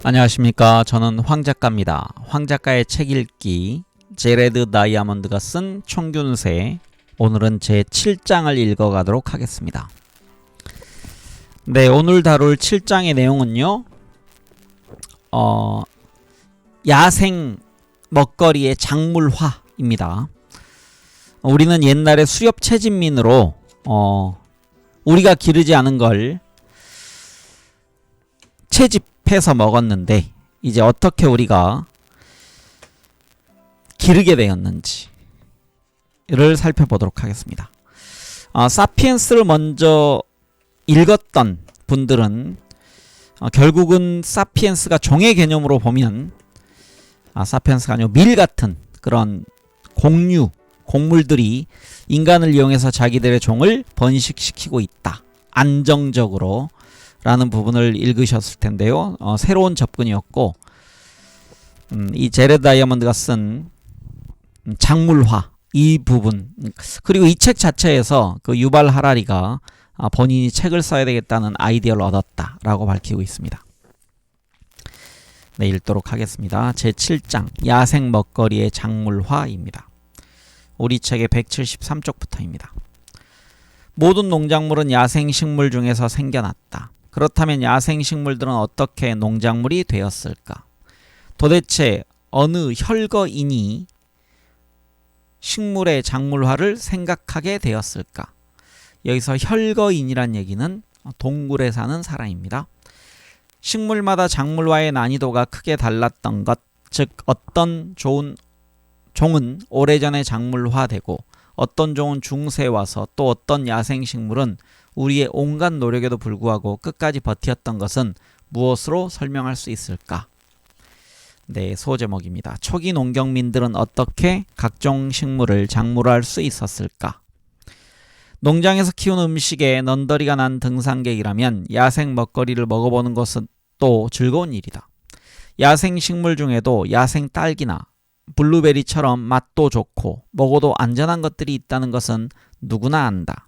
안녕하십니까. 저는 황 작가입니다. 황 작가의 책 읽기, 제레드 다이아몬드가 쓴 총균세, 오늘은 제 7장을 읽어가도록 하겠습니다. 네, 오늘 다룰 7장의 내용은요, 야생 먹거리의 작물화입니다. 우리는 옛날에 수렵 채집민으로 우리가 기르지 않은 걸 채집해서 먹었는데, 이제 어떻게 우리가 기르게 되었는지를 살펴보도록 하겠습니다. 사피엔스를 먼저 읽었던 분들은 결국은 사피엔스가 종의 개념으로 보면 사피엔스가 아니고 밀 같은 그런 곡물들이 인간을 이용해서 자기들의 종을 번식시키고 있다, 안정적으로 라는 부분을 읽으셨을 텐데요. 새로운 접근이었고, 이 제레드 다이아몬드가 쓴 작물화 이 부분, 그리고 이 책 자체에서 그 유발 하라리가 본인이 책을 써야 되겠다는 아이디어를 얻었다라고 밝히고 있습니다. 네, 읽도록 하겠습니다. 제 7장 야생 먹거리의 작물화입니다. 우리 책의 173쪽부터입니다. 모든 농작물은 야생식물 중에서 생겨났다. 그렇다면 야생식물들은 어떻게 농작물이 되었을까? 도대체 어느 혈거인이 식물의 작물화를 생각하게 되었을까? 여기서 혈거인이란 얘기는 동굴에 사는 사람입니다. 식물마다 작물화의 난이도가 크게 달랐던 것, 즉 어떤 종은 오래전에 작물화되고 어떤 종은 중세에 와서 또 어떤 야생식물은 우리의 온갖 노력에도 불구하고 끝까지 버텼던 것은 무엇으로 설명할 수 있을까? 네, 소제목입니다. 초기 농경민들은 어떻게 각종 식물을 작물화할 수 있었을까? 농장에서 키운 음식에 넌더리가 난 등산객이라면 야생 먹거리를 먹어보는 것은 또 즐거운 일이다. 야생 식물 중에도 야생 딸기나 블루베리처럼 맛도 좋고 먹어도 안전한 것들이 있다는 것은 누구나 안다.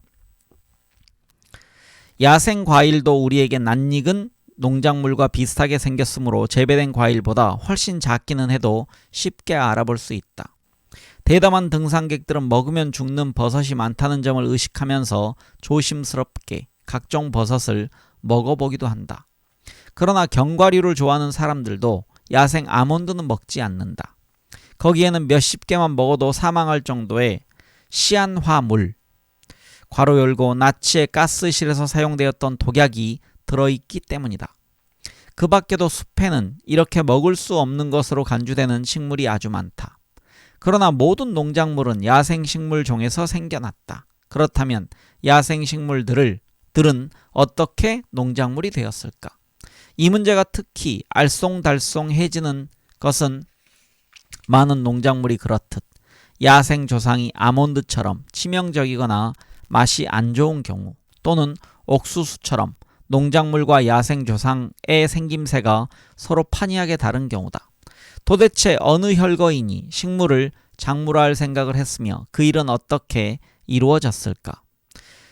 야생 과일도 우리에게 낯익은 농작물과 비슷하게 생겼으므로 재배된 과일보다 훨씬 작기는 해도 쉽게 알아볼 수 있다. 대담한 등산객들은 먹으면 죽는 버섯이 많다는 점을 의식하면서 조심스럽게 각종 버섯을 먹어보기도 한다. 그러나 견과류를 좋아하는 사람들도 야생 아몬드는 먹지 않는다. 거기에는 몇십 개만 먹어도 사망할 정도의 시안화물, 괄호 열고 나치의 가스실에서 사용되었던 독약이 들어있기 때문이다. 그 밖에도 숲에는 이렇게 먹을 수 없는 것으로 간주되는 식물이 아주 많다. 그러나 모든 농작물은 야생식물 종에서 생겨났다. 그렇다면 야생식물들은 어떻게 농작물이 되었을까? 이 문제가 특히 알쏭달쏭해지는 것은 많은 농작물이 그렇듯 야생 조상이 아몬드처럼 치명적이거나 맛이 안 좋은 경우, 또는 옥수수처럼 농작물과 야생 조상의 생김새가 서로 판이하게 다른 경우다. 도대체 어느 혈거인이 식물을 작물화할 생각을 했으며 그 일은 어떻게 이루어졌을까?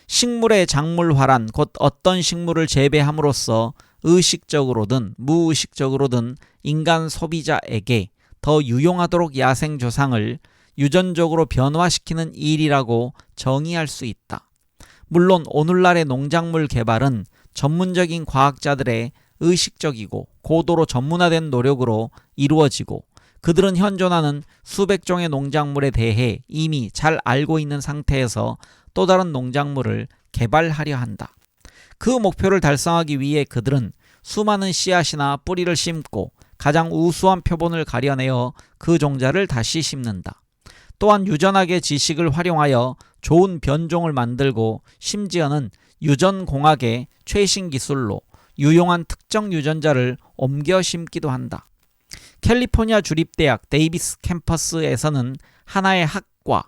식물의 작물화란 곧 어떤 식물을 재배함으로써 의식적으로든 무의식적으로든 인간 소비자에게 더 유용하도록 야생 조상을 유전적으로 변화시키는 일이라고 정의할 수 있다. 물론 오늘날의 농작물 개발은 전문적인 과학자들의 의식적이고 고도로 전문화된 노력으로 이루어지고, 그들은 현존하는 수백 종의 농작물에 대해 이미 잘 알고 있는 상태에서 또 다른 농작물을 개발하려 한다. 그 목표를 달성하기 위해 그들은 수많은 씨앗이나 뿌리를 심고 가장 우수한 표본을 가려내어 그 종자를 다시 심는다. 또한 유전학의 지식을 활용하여 좋은 변종을 만들고 심지어는 유전공학의 최신 기술로 유용한 특정 유전자를 옮겨 심기도 한다. 캘리포니아 주립대학 데이비스 캠퍼스에서는 하나의 학과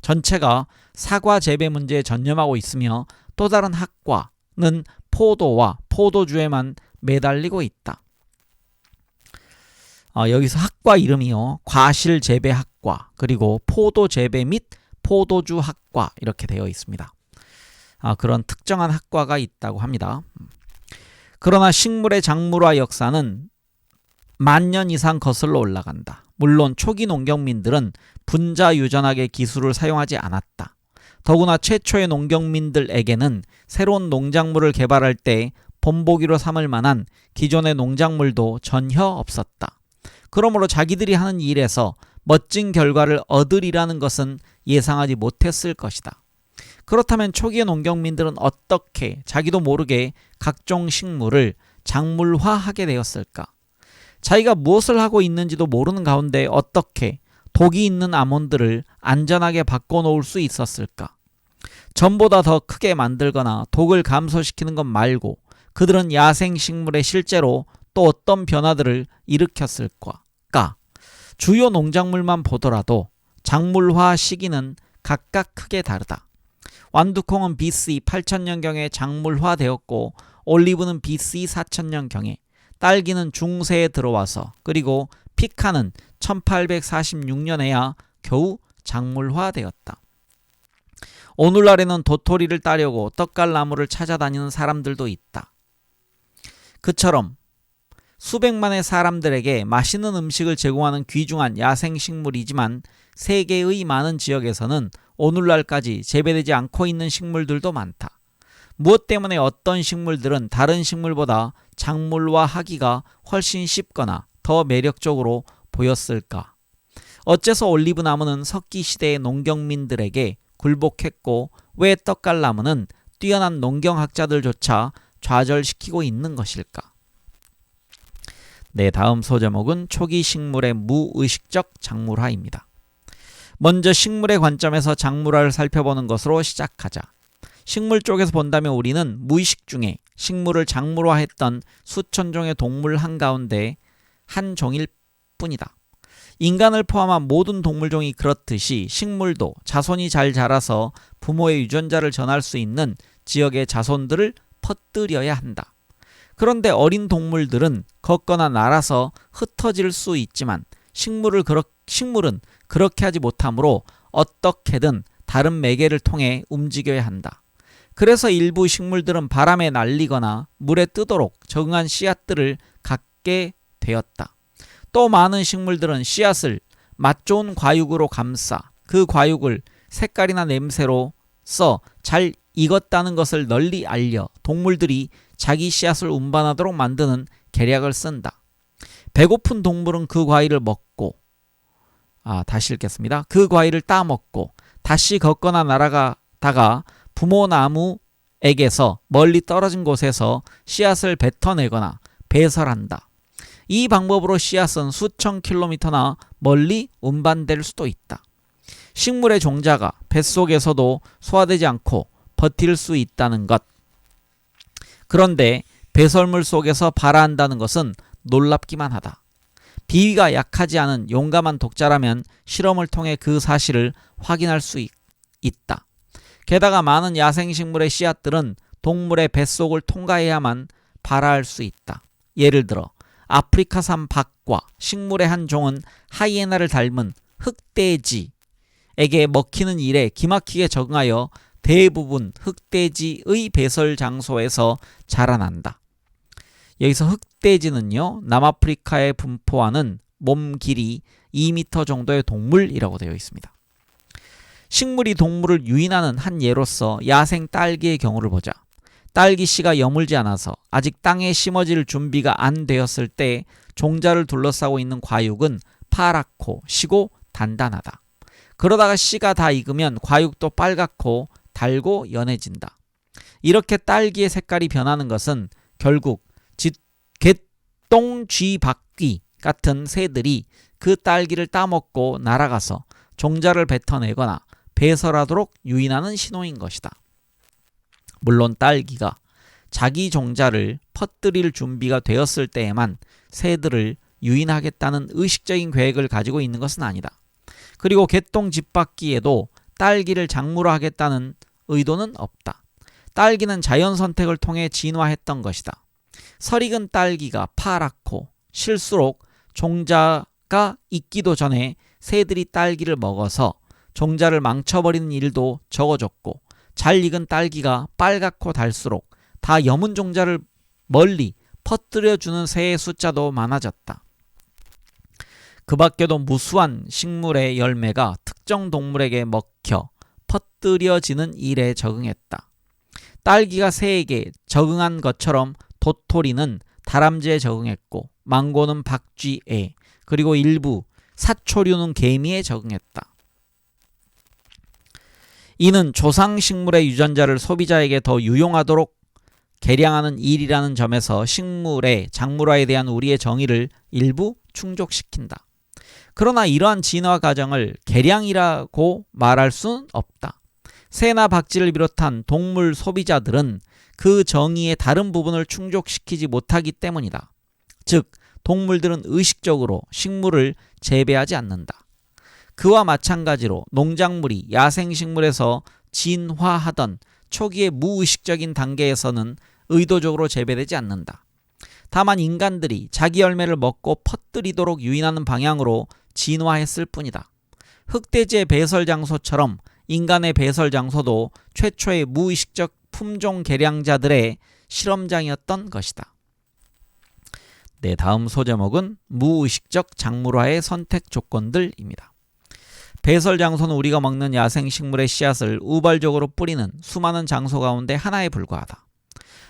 전체가 사과 재배 문제에 전념하고 있으며 또 다른 학과는 포도와 포도주에만 매달리고 있다. 여기서 학과 이름이요, 과실재배학과, 그리고 포도재배 및 포도주학과 이렇게 되어 있습니다. 그런 특정한 학과가 있다고 합니다. 그러나 식물의 작물화 역사는 10,000년 이상 거슬러 올라간다. 물론 초기 농경민들은 분자유전학의 기술을 사용하지 않았다. 더구나 최초의 농경민들에게는 새로운 농작물을 개발할 때 본보기로 삼을 만한 기존의 농작물도 전혀 없었다. 그러므로 자기들이 하는 일에서 멋진 결과를 얻으리라는 것은 예상하지 못했을 것이다. 그렇다면 초기의 농경민들은 어떻게 자기도 모르게 각종 식물을 작물화하게 되었을까? 자기가 무엇을 하고 있는지도 모르는 가운데 어떻게 독이 있는 아몬드를 안전하게 바꿔놓을 수 있었을까? 전보다 더 크게 만들거나 독을 감소시키는 것 말고 그들은 야생식물에 실제로 또 어떤 변화들을 일으켰을까? 주요 농작물만 보더라도 작물화 시기는 각각 크게 다르다. 완두콩은 BC 8000년경에 작물화되었고 올리브는 BC 4000년경에, 딸기는 중세에 들어와서, 그리고 피카는 1846년에야 겨우 작물화되었다. 오늘날에는 도토리를 따려고 떡갈나무를 찾아다니는 사람들도 있다. 그처럼 수백만의 사람들에게 맛있는 음식을 제공하는 귀중한 야생식물이지만 세계의 많은 지역에서는 오늘날까지 재배되지 않고 있는 식물들도 많다. 무엇 때문에 어떤 식물들은 다른 식물보다 작물화하기가 훨씬 쉽거나 더 매력적으로 보였을까? 어째서 올리브 나무는 석기 시대의 농경민들에게 굴복했고 왜 떡갈나무는 뛰어난 농경학자들조차 좌절시키고 있는 것일까? 네, 다음 소제목은 초기 식물의 무의식적 작물화입니다. 먼저 식물의 관점에서 작물화를 살펴보는 것으로 시작하자. 식물 쪽에서 본다면 우리는 무의식 중에 식물을 작물화했던 수천 종의 동물 한가운데 한 종일 뿐이다. 인간을 포함한 모든 동물종이 그렇듯이 식물도 자손이 잘 자라서 부모의 유전자를 전할 수 있는 지역의 자손들을 퍼뜨려야 한다. 그런데 어린 동물들은 걷거나 날아서 흩어질 수 있지만 식물은 그렇게 하지 못하므로 어떻게든 다른 매개를 통해 움직여야 한다. 그래서 일부 식물들은 바람에 날리거나 물에 뜨도록 적응한 씨앗들을 갖게 되었다. 또 많은 식물들은 씨앗을 맛 좋은 과육으로 감싸 그 과육을 색깔이나 냄새로 써 잘 익었다는 것을 널리 알려 동물들이 자기 씨앗을 운반하도록 만드는 계략을 쓴다. 배고픈 동물은 그 과일을 먹고 다시 읽겠습니다. 그 과일을 따먹고 다시 걷거나 날아가다가 부모 나무에게서 멀리 떨어진 곳에서 씨앗을 뱉어내거나 배설한다. 이 방법으로 씨앗은 수천 킬로미터나 멀리 운반될 수도 있다. 식물의 종자가 뱃속에서도 소화되지 않고 버틸 수 있다는 것. 그런데 배설물 속에서 발화한다는 것은 놀랍기만 하다. 비위가 약하지 않은 용감한 독자라면 실험을 통해 그 사실을 확인할 수 있다. 게다가 많은 야생식물의 씨앗들은 동물의 뱃속을 통과해야만 발화할 수 있다. 예를 들어 아프리카산 박과 식물의 한 종은 하이에나를 닮은 흑돼지에게 먹히는 일에 기막히게 적응하여 대부분 흑돼지의 배설 장소에서 자라난다. 여기서 흑돼지는요, 남아프리카에 분포하는 몸 길이 2m 정도의 동물이라고 되어 있습니다. 식물이 동물을 유인하는 한 예로서 야생 딸기의 경우를 보자. 딸기 씨가 여물지 않아서 아직 땅에 심어질 준비가 안 되었을 때 종자를 둘러싸고 있는 과육은 파랗고 시고 단단하다. 그러다가 씨가 다 익으면 과육도 빨갛고 달고 연해진다. 이렇게 딸기의 색깔이 변하는 것은 결국 개똥쥐바퀴 같은 새들이 그 딸기를 따먹고 날아가서 종자를 뱉어내거나 배설하도록 유인하는 신호인 것이다. 물론 딸기가 자기 종자를 퍼뜨릴 준비가 되었을 때에만 새들을 유인하겠다는 의식적인 계획을 가지고 있는 것은 아니다. 그리고 개똥집바퀴에도 딸기를 작물화하겠다는 의도는 없다. 딸기는 자연 선택을 통해 진화했던 것이다. 설익은 딸기가 파랗고 실수록 종자가 익기도 전에 새들이 딸기를 먹어서 종자를 망쳐버리는 일도 적어졌고, 잘 익은 딸기가 빨갛고 달수록 다 여문 종자를 멀리 퍼뜨려주는 새의 숫자도 많아졌다. 그 밖에도 무수한 식물의 열매가 특정 동물에게 먹혀 퍼뜨려지는 일에 적응했다. 딸기가 새에게 적응한 것처럼 도토리는 다람쥐에 적응했고 망고는 박쥐에, 그리고 일부 사초류는 개미에 적응했다. 이는 조상식물의 유전자를 소비자에게 더 유용하도록 개량하는 일이라는 점에서 식물의 작물화에 대한 우리의 정의를 일부 충족시킨다. 그러나 이러한 진화 과정을 개량이라고 말할 수는 없다. 새나 박쥐를 비롯한 동물 소비자들은 그 정의의 다른 부분을 충족시키지 못하기 때문이다. 즉, 동물들은 의식적으로 식물을 재배하지 않는다. 그와 마찬가지로 농작물이 야생식물에서 진화하던 초기의 무의식적인 단계에서는 의도적으로 재배되지 않는다. 다만 인간들이 자기 열매를 먹고 퍼뜨리도록 유인하는 방향으로 진화했을 뿐이다. 흑돼지의 배설 장소처럼 인간의 배설 장소도 최초의 무의식적 품종 개량자들의 실험장이었던 것이다. 네, 다음 소제목은 무의식적 작물화의 선택 조건들입니다. 배설 장소는 우리가 먹는 야생식물의 씨앗을 우발적으로 뿌리는 수많은 장소 가운데 하나에 불과하다.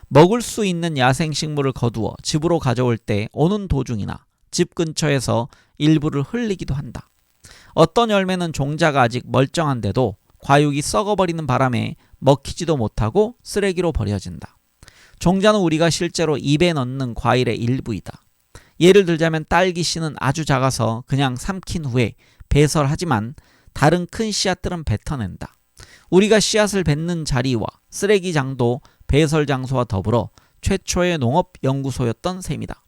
먹을 수 있는 야생식물을 거두어 집으로 가져올 때 오는 도중이나 집 근처에서 일부를 흘리기도 한다. 어떤 열매는 종자가 아직 멀쩡한데도 과육이 썩어버리는 바람에 먹히지도 못하고 쓰레기로 버려진다. 종자는 우리가 실제로 입에 넣는 과일의 일부이다. 예를 들자면 딸기 씨는 아주 작아서 그냥 삼킨 후에 배설하지만 다른 큰 씨앗들은 뱉어낸다. 우리가 씨앗을 뱉는 자리와 쓰레기장도 배설 장소와 더불어 최초의 농업연구소였던 셈이다.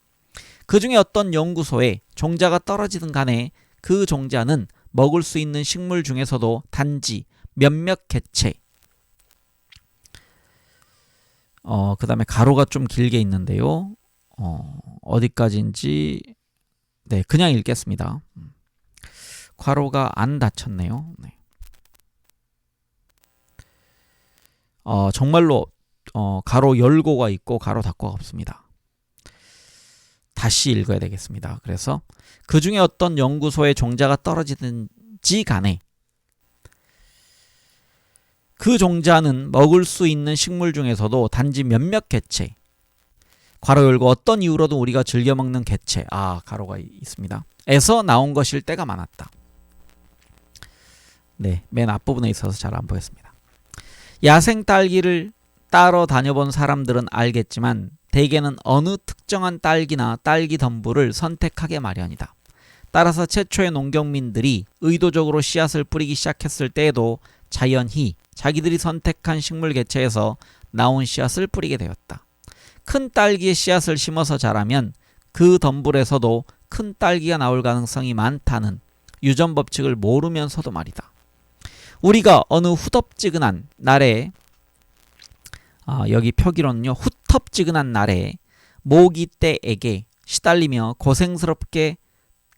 그 중에 어떤 연구소에 종자가 떨어지든 간에 그 종자는 먹을 수 있는 식물 중에서도 단지 몇몇 개체, 그 다음에 가로가 좀 길게 있는데요. 어디까지인지 네, 그냥 읽겠습니다. 괄호가 안 닫혔네요. 네. 정말로 가로 열고가 있고 가로 닫고가 없습니다. 다시 읽어야 되겠습니다. 그래서 그 중에 어떤 연구소에 종자가 떨어지든지 간에 그 종자는 먹을 수 있는 식물 중에서도 단지 몇몇 개체, 괄호 열고 어떤 이유로든 우리가 즐겨 먹는 개체, 가로가 있습니다. 에서 나온 것일 때가 많았다. 네, 맨 앞부분에 있어서 잘 안 보였습니다. 야생 딸기를 따러 다녀본 사람들은 알겠지만 대개는 어느 특정한 딸기나 딸기 덤불을 선택하게 마련이다. 따라서 최초의 농경민들이 의도적으로 씨앗을 뿌리기 시작했을 때에도 자연히 자기들이 선택한 식물 개체에서 나온 씨앗을 뿌리게 되었다. 큰 딸기의 씨앗을 심어서 자라면 그 덤불에서도 큰 딸기가 나올 가능성이 많다는 유전 법칙을 모르면서도 말이다. 우리가 어느 후덥지근한 날에 여기 표기로는요, 후텁지근한 날에 모기떼에게 시달리며 고생스럽게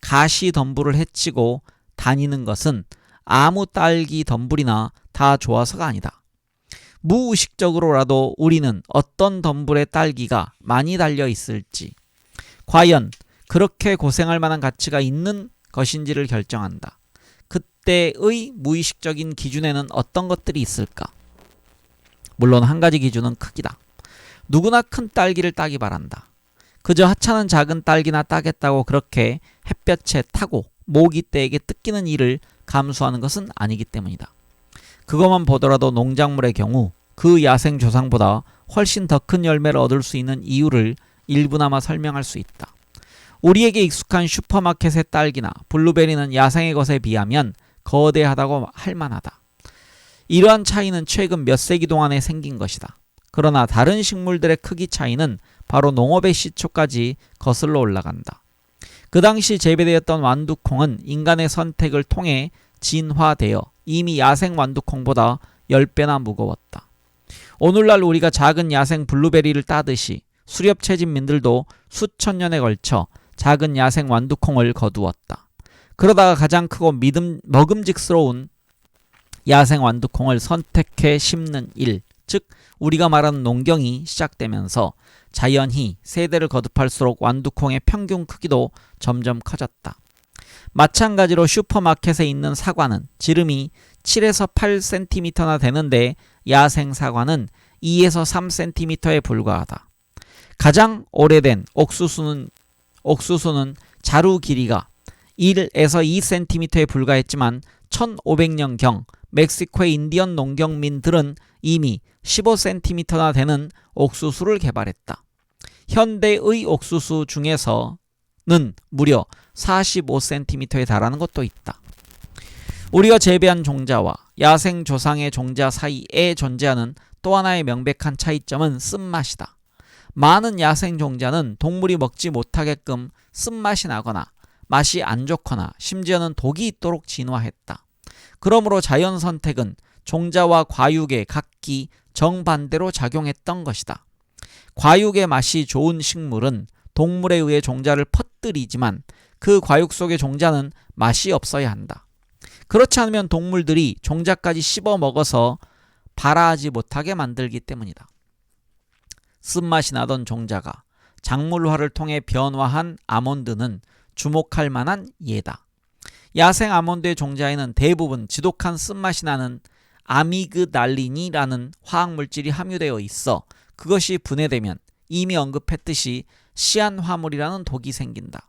가시 덤불을 헤치고 다니는 것은 아무 딸기 덤불이나 다 좋아서가 아니다. 무의식적으로라도 우리는 어떤 덤불에 딸기가 많이 달려 있을지, 과연 그렇게 고생할 만한 가치가 있는 것인지를 결정한다. 그때의 무의식적인 기준에는 어떤 것들이 있을까? 물론 한 가지 기준은 크기다. 누구나 큰 딸기를 따기 바란다. 그저 하찮은 작은 딸기나 따겠다고 그렇게 햇볕에 타고 모기떼에게 뜯기는 일을 감수하는 것은 아니기 때문이다. 그것만 보더라도 농작물의 경우 그 야생 조상보다 훨씬 더 큰 열매를 얻을 수 있는 이유를 일부나마 설명할 수 있다. 우리에게 익숙한 슈퍼마켓의 딸기나 블루베리는 야생의 것에 비하면 거대하다고 할 만하다. 이러한 차이는 최근 몇 세기 동안에 생긴 것이다. 그러나 다른 식물들의 크기 차이는 바로 농업의 시초까지 거슬러 올라간다. 그 당시 재배되었던 완두콩은 인간의 선택을 통해 진화되어 이미 야생 완두콩보다 10배나 무거웠다. 오늘날 우리가 작은 야생 블루베리를 따듯이 수렵채집민들도 수천 년에 걸쳐 작은 야생 완두콩을 거두었다. 그러다가 가장 크고 먹음직스러운 야생 완두콩을 선택해 심는 일, 즉 우리가 말하는 농경이 시작되면서 자연히 세대를 거듭할수록 완두콩의 평균 크기도 점점 커졌다. 마찬가지로 슈퍼마켓에 있는 사과는 지름이 7에서 8cm나 되는데 야생 사과는 2에서 3cm에 불과하다. 가장 오래된 옥수수는 자루 길이가 1에서 2cm에 불과했지만 1500년경 멕시코의 인디언 농경민들은 이미 15cm나 되는 옥수수를 개발했다. 현대의 옥수수 중에서는 무려 45cm에 달하는 것도 있다. 우리가 재배한 종자와 야생 조상의 종자 사이에 존재하는 또 하나의 명백한 차이점은 쓴맛이다. 많은 야생 종자는 동물이 먹지 못하게끔 쓴맛이 나거나 맛이 안 좋거나 심지어는 독이 있도록 진화했다. 그러므로 자연 선택은 종자와 과육의 각기 정반대로 작용했던 것이다. 과육의 맛이 좋은 식물은 동물에 의해 종자를 퍼뜨리지만 그 과육 속의 종자는 맛이 없어야 한다. 그렇지 않으면 동물들이 종자까지 씹어 먹어서 발화하지 못하게 만들기 때문이다. 쓴맛이 나던 종자가 작물화를 통해 변화한 아몬드는 주목할 만한 예다. 야생 아몬드의 종자에는 대부분 지독한 쓴맛이 나는 아미그달린이라는 화학물질이 함유되어 있어 그것이 분해되면 이미 언급했듯이 시안화물이라는 독이 생긴다.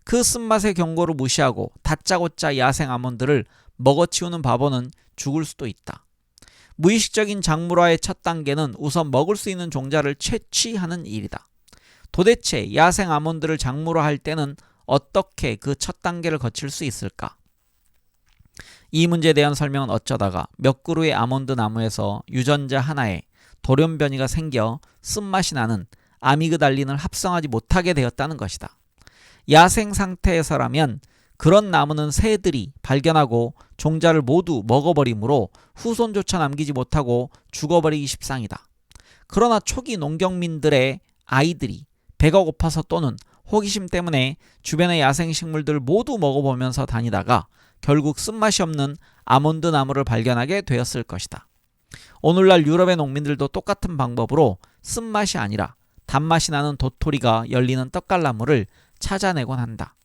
그 쓴맛의 경고를 무시하고 다짜고짜 야생 아몬드를 먹어치우는 바보는 죽을 수도 있다. 무의식적인 작물화의 첫 단계는 우선 먹을 수 있는 종자를 채취하는 일이다. 도대체 야생 아몬드를 작물화할 때는 어떻게 그 첫 단계를 거칠 수 있을까? 이 문제에 대한 설명은 어쩌다가 몇 그루의 아몬드 나무에서 유전자 하나에 돌연변이가 생겨 쓴맛이 나는 아미그달린을 합성하지 못하게 되었다는 것이다. 야생 상태에서라면 그런 나무는 새들이 발견하고 종자를 모두 먹어버리므로 후손조차 남기지 못하고 죽어버리기 십상이다. 그러나 초기 농경민들의 아이들이 배가 고파서 또는 호기심 때문에 주변의 야생식물들을 모두 먹어보면서 다니다가 결국 쓴맛이 없는 아몬드 나무를 발견하게 되었을 것이다. 오늘날 유럽의 농민들도 똑같은 방법으로 쓴맛이 아니라 단맛이 나는 도토리가 열리는 떡갈나무를 찾아내곤 한다.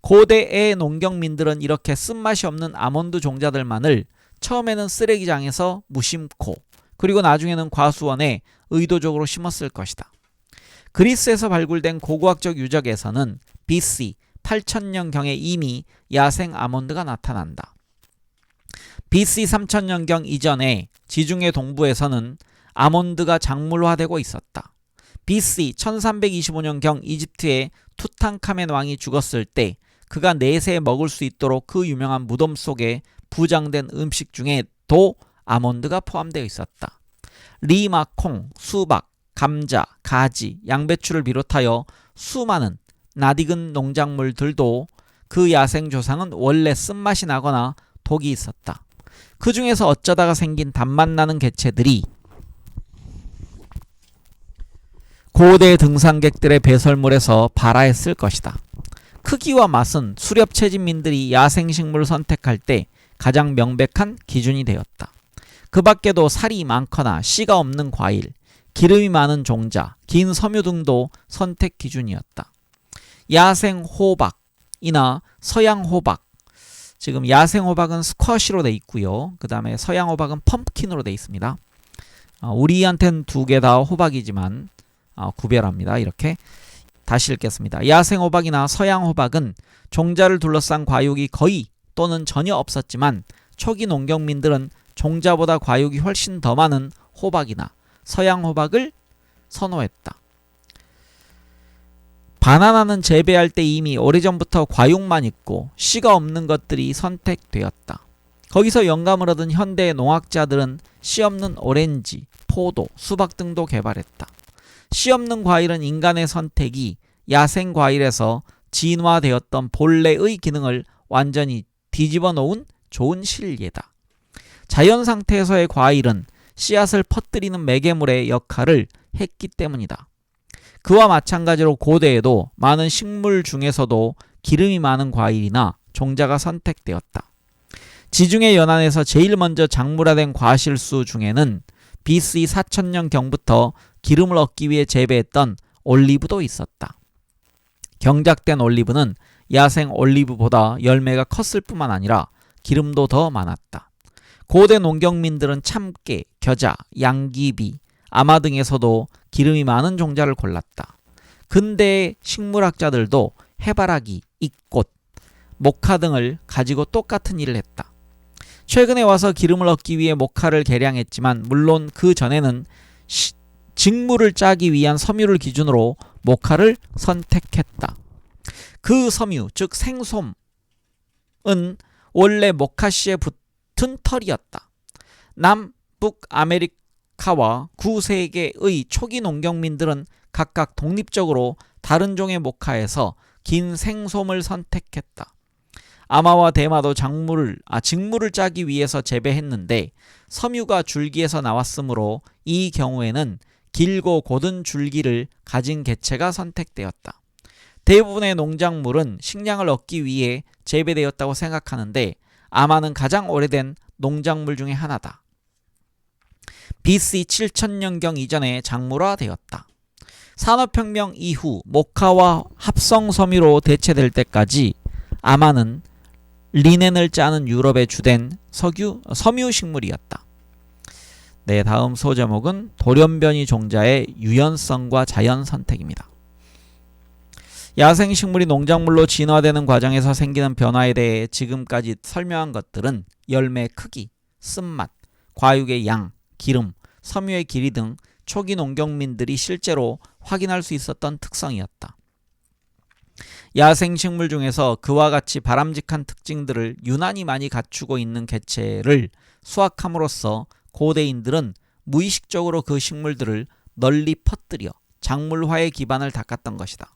고대의 농경민들은 이렇게 쓴맛이 없는 아몬드 종자들만을 처음에는 쓰레기장에서 무심코 그리고 나중에는 과수원에 의도적으로 심었을 것이다. 그리스에서 발굴된 고고학적 유적에서는 BC 8000년경에 이미 야생 아몬드가 나타난다. BC 3000년경 이전에 지중해 동부에서는 아몬드가 작물화되고 있었다. BC 1325년경 이집트의 투탕카멘 왕이 죽었을 때 그가 내세 먹을 수 있도록 그 유명한 무덤 속에 부장된 음식 중에도 아몬드가 포함되어 있었다. 리마, 콩, 수박, 감자, 가지, 양배추를 비롯하여 수많은 낯익은 농작물들도 그 야생 조상은 원래 쓴맛이 나거나 독이 있었다. 그 중에서 어쩌다가 생긴 단맛 나는 개체들이 고대 등산객들의 배설물에서 발화했을 것이다. 크기와 맛은 수렵 채집민들이 야생식물을 선택할 때 가장 명백한 기준이 되었다. 그 밖에도 살이 많거나 씨가 없는 과일, 기름이 많은 종자, 긴 섬유 등도 선택 기준이었다. 야생 호박이나 서양 호박, 지금 야생 호박은 스쿼시로 돼 있고요. 그 다음에 서양 호박은 펌킨으로 돼 있습니다. 우리한테는 두 개 다 호박이지만 구별합니다. 이렇게 다시 읽겠습니다. 야생 호박이나 서양 호박은 종자를 둘러싼 과육이 거의 또는 전혀 없었지만 초기 농경민들은 종자보다 과육이 훨씬 더 많은 호박이나 서양 호박을 선호했다. 바나나는 재배할 때 이미 오래전부터 과육만 있고 씨가 없는 것들이 선택되었다. 거기서 영감을 얻은 현대의 농학자들은 씨 없는 오렌지, 포도, 수박 등도 개발했다. 씨 없는 과일은 인간의 선택이 야생 과일에서 진화되었던 본래의 기능을 완전히 뒤집어 놓은 좋은 실례다. 자연 상태에서의 과일은 씨앗을 퍼뜨리는 매개물의 역할을 했기 때문이다. 그와 마찬가지로 고대에도 많은 식물 중에서도 기름이 많은 과일이나 종자가 선택되었다. 지중해 연안에서 제일 먼저 작물화된 과실수 중에는 BC 4000년경부터 기름을 얻기 위해 재배했던 올리브도 있었다. 경작된 올리브는 야생 올리브보다 열매가 컸을 뿐만 아니라 기름도 더 많았다. 고대 농경민들은 참깨, 겨자, 양귀비, 아마 등에서도 기름이 많은 종자를 골랐다. 근대의 식물학자들도 해바라기, 잇꽃, 모카 등을 가지고 똑같은 일을 했다. 최근에 와서 기름을 얻기 위해 모카를 개량했지만 물론 그 전에는 직물을 짜기 위한 섬유를 기준으로 모카를 선택했다. 그 섬유, 즉 생솜은 원래 모카씨에 붙은 털이었다. 남북아메리카와 구세계의 초기 농경민들은 각각 독립적으로 다른 종의 모카에서 긴 생솜을 선택했다. 아마와 대마도 직물을 짜기 위해서 재배했는데 섬유가 줄기에서 나왔으므로 이 경우에는 길고 곧은 줄기를 가진 개체가 선택되었다. 대부분의 농작물은 식량을 얻기 위해 재배되었다고 생각하는데 아마는 가장 오래된 농작물 중에 하나다. BC 7000년경 이전에 작물화되었다. 산업혁명 이후 모카와 합성섬유로 대체될 때까지 아마는 리넨을 짜는 유럽의 주된 섬유식물이었다. 네, 다음 소제목은 돌연변이 종자의 유연성과 자연선택입니다. 야생식물이 농작물로 진화되는 과정에서 생기는 변화에 대해 지금까지 설명한 것들은 열매 크기, 쓴맛, 과육의 양, 기름, 섬유의 길이 등 초기 농경민들이 실제로 확인할 수 있었던 특성이었다. 야생식물 중에서 그와 같이 바람직한 특징들을 유난히 많이 갖추고 있는 개체를 수확함으로써 고대인들은 무의식적으로 그 식물들을 널리 퍼뜨려 작물화의 기반을 닦았던 것이다.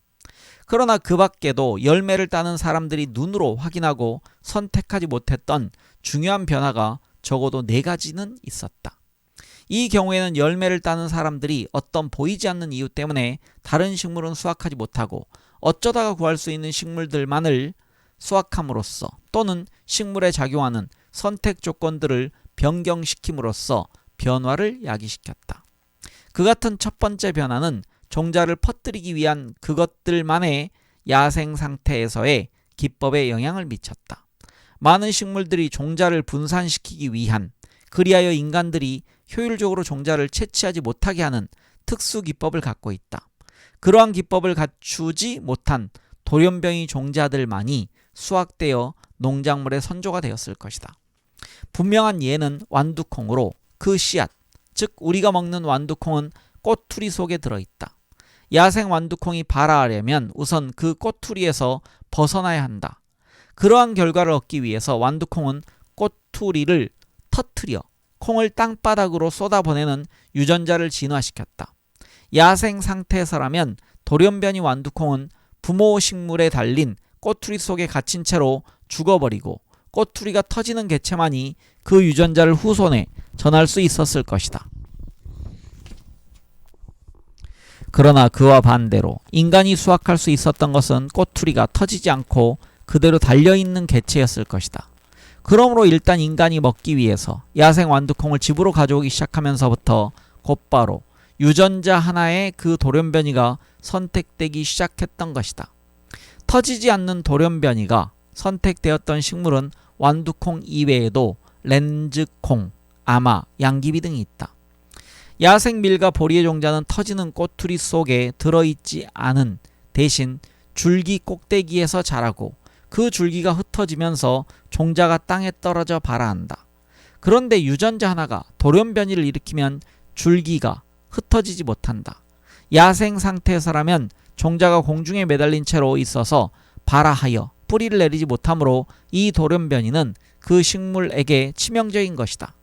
그러나 그 밖에도 열매를 따는 사람들이 눈으로 확인하고 선택하지 못했던 중요한 변화가 적어도 4가지는 있었다. 이 경우에는 열매를 따는 사람들이 어떤 보이지 않는 이유 때문에 다른 식물은 수확하지 못하고 어쩌다가 구할 수 있는 식물들만을 수확함으로써 또는 식물에 작용하는 선택 조건들을 변경시킴으로써 변화를 야기시켰다. 그 같은 첫 번째 변화는 종자를 퍼뜨리기 위한 그것들만의 야생 상태에서의 기법에 영향을 미쳤다. 많은 식물들이 종자를 분산시키기 위한, 그리하여 인간들이 효율적으로 종자를 채취하지 못하게 하는 특수 기법을 갖고 있다. 그러한 기법을 갖추지 못한 돌연변이 종자들만이 수확되어 농작물의 선조가 되었을 것이다. 분명한 예는 완두콩으로 그 씨앗, 즉 우리가 먹는 완두콩은 꼬투리 속에 들어있다. 야생 완두콩이 발아하려면 우선 그 꼬투리에서 벗어나야 한다. 그러한 결과를 얻기 위해서 완두콩은 꼬투리를 터뜨려 콩을 땅바닥으로 쏟아보내는 유전자를 진화시켰다. 야생 상태에서라면 돌연변이 완두콩은 부모 식물에 달린 꼬투리 속에 갇힌 채로 죽어버리고 꼬투리가 터지는 개체만이 그 유전자를 후손에 전할 수 있었을 것이다. 그러나 그와 반대로 인간이 수확할 수 있었던 것은 꼬투리가 터지지 않고 그대로 달려있는 개체였을 것이다. 그러므로 일단 인간이 먹기 위해서 야생 완두콩을 집으로 가져오기 시작하면서부터 곧바로 유전자 하나의 그 돌연변이가 선택되기 시작했던 것이다. 터지지 않는 돌연변이가 선택되었던 식물은 완두콩 이외에도 렌즈콩, 아마, 양귀비 등이 있다. 야생 밀과 보리의 종자는 터지는 꼬투리 속에 들어있지 않은 대신 줄기 꼭대기에서 자라고 그 줄기가 흩어지면서 종자가 땅에 떨어져 발아한다. 그런데 유전자 하나가 돌연변이를 일으키면 줄기가 흩어지지 못한다. 야생 상태에서라면 종자가 공중에 매달린 채로 있어서 발아하여 뿌리를 내리지 못하므로 이 돌연변이는 그 식물에게 치명적일 것이다.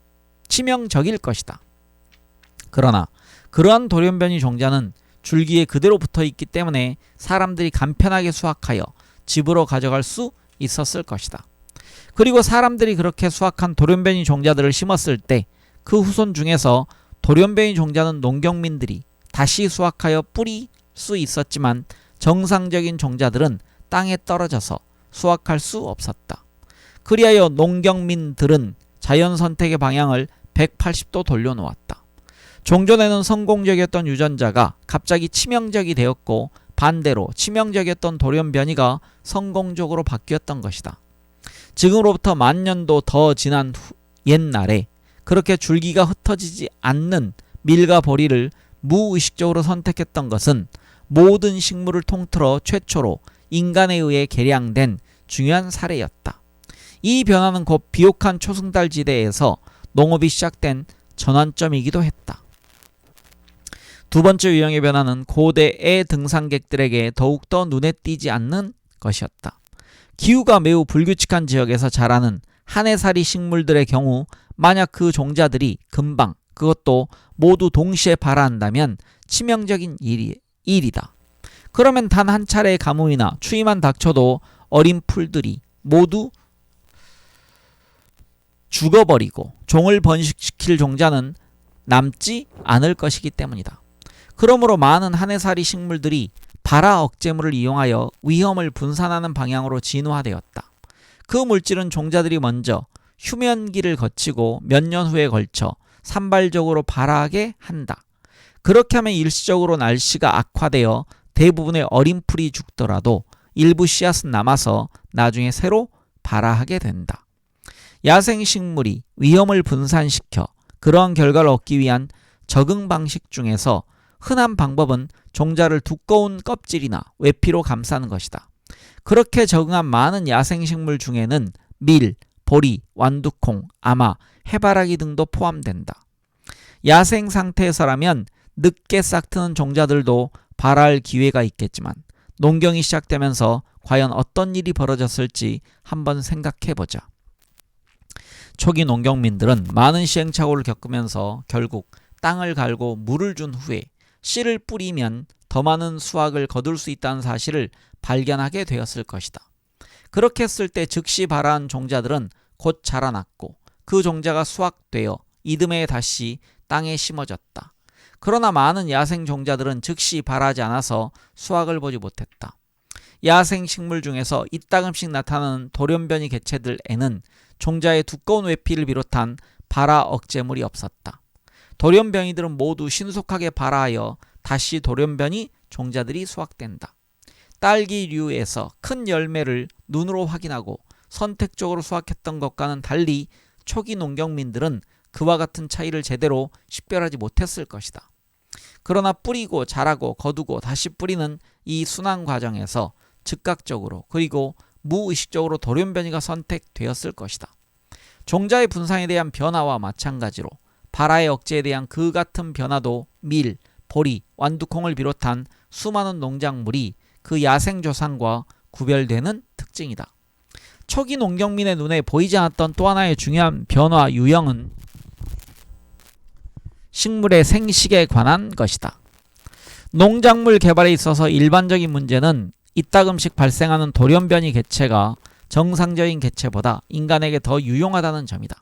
그러나 그러한 돌연변이 종자는 줄기에 그대로 붙어 있기 때문에 사람들이 간편하게 수확하여 집으로 가져갈 수 있었을 것이다. 그리고 사람들이 그렇게 수확한 돌연변이 종자들을 심었을 때 그 후손 중에서 돌연변이 종자는 농경민들이 다시 수확하여 뿌릴 수 있었지만 정상적인 종자들은 땅에 떨어져서 수확할 수 없었다. 그리하여 농경민들은 자연선택의 방향을 180도 돌려놓았다. 종전에는 성공적이었던 유전자가 갑자기 치명적이 되었고 반대로 치명적이었던 돌연변이가 성공적으로 바뀌었던 것이다. 지금으로부터 만년도 더 지난 옛날에 그렇게 줄기가 흩어지지 않는 밀과 보리를 무의식적으로 선택했던 것은 모든 식물을 통틀어 최초로 인간에 의해 개량된 중요한 사례였다. 이 변화는 곧 비옥한 초승달 지대에서 농업이 시작된 전환점이기도 했다. 두 번째 유형의 변화는 고대의 등산객들에게 더욱더 눈에 띄지 않는 것이었다. 기후가 매우 불규칙한 지역에서 자라는 한해살이 식물들의 경우 만약 그 종자들이 금방 그것도 모두 동시에 발화한다면 치명적인 일이다. 그러면 단 한 차례의 가뭄이나 추위만 닥쳐도 어린 풀들이 모두 죽어버리고 종을 번식시킬 종자는 남지 않을 것이기 때문이다. 그러므로 많은 한해살이 식물들이 발화 억제물을 이용하여 위험을 분산하는 방향으로 진화되었다. 그 물질은 종자들이 먼저 휴면기를 거치고 몇 년 후에 걸쳐 산발적으로 발화하게 한다. 그렇게 하면 일시적으로 날씨가 악화되어 대부분의 어린 풀이 죽더라도 일부 씨앗은 남아서 나중에 새로 발화하게 된다. 야생식물이 위험을 분산시켜 그러한 결과를 얻기 위한 적응 방식 중에서 흔한 방법은 종자를 두꺼운 껍질이나 외피로 감싸는 것이다. 그렇게 적응한 많은 야생식물 중에는 밀, 보리, 완두콩, 아마, 해바라기 등도 포함된다. 야생 상태에서라면 늦게 싹트는 종자들도 발화할 기회가 있겠지만 농경이 시작되면서 과연 어떤 일이 벌어졌을지 한번 생각해보자. 초기 농경민들은 많은 시행착오를 겪으면서 결국 땅을 갈고 물을 준 후에 씨를 뿌리면 더 많은 수확을 거둘 수 있다는 사실을 발견하게 되었을 것이다. 그렇게 했을 때 즉시 발화한 종자들은 곧 자라났고 그 종자가 수확되어 이듬해 다시 땅에 심어졌다. 그러나 많은 야생 종자들은 즉시 발하지 않아서 수확을 보지 못했다. 야생 식물 중에서 이따금씩 나타나는 돌연변이 개체들에는 종자의 두꺼운 외피를 비롯한 발화 억제물이 없었다. 돌연변이들은 모두 신속하게 발화하여 다시 돌연변이 종자들이 수확된다. 딸기류에서 큰 열매를 눈으로 확인하고 선택적으로 수확했던 것과는 달리 초기 농경민들은 그와 같은 차이를 제대로 식별하지 못했을 것이다. 그러나 뿌리고 자라고 거두고 다시 뿌리는 이 순환 과정에서 즉각적으로 그리고 무의식적으로 돌연변이가 선택되었을 것이다. 종자의 분산에 대한 변화와 마찬가지로 발화의 억제에 대한 그 같은 변화도 밀, 보리, 완두콩을 비롯한 수많은 농작물이 그 야생 조상과 구별되는 특징이다. 초기 농경민의 눈에 보이지 않았던 또 하나의 중요한 변화 유형은 식물의 생식에 관한 것이다. 농작물 개발에 있어서 일반적인 문제는 이따금씩 발생하는 돌연변이 개체가 정상적인 개체보다 인간에게 더 유용하다는 점이다.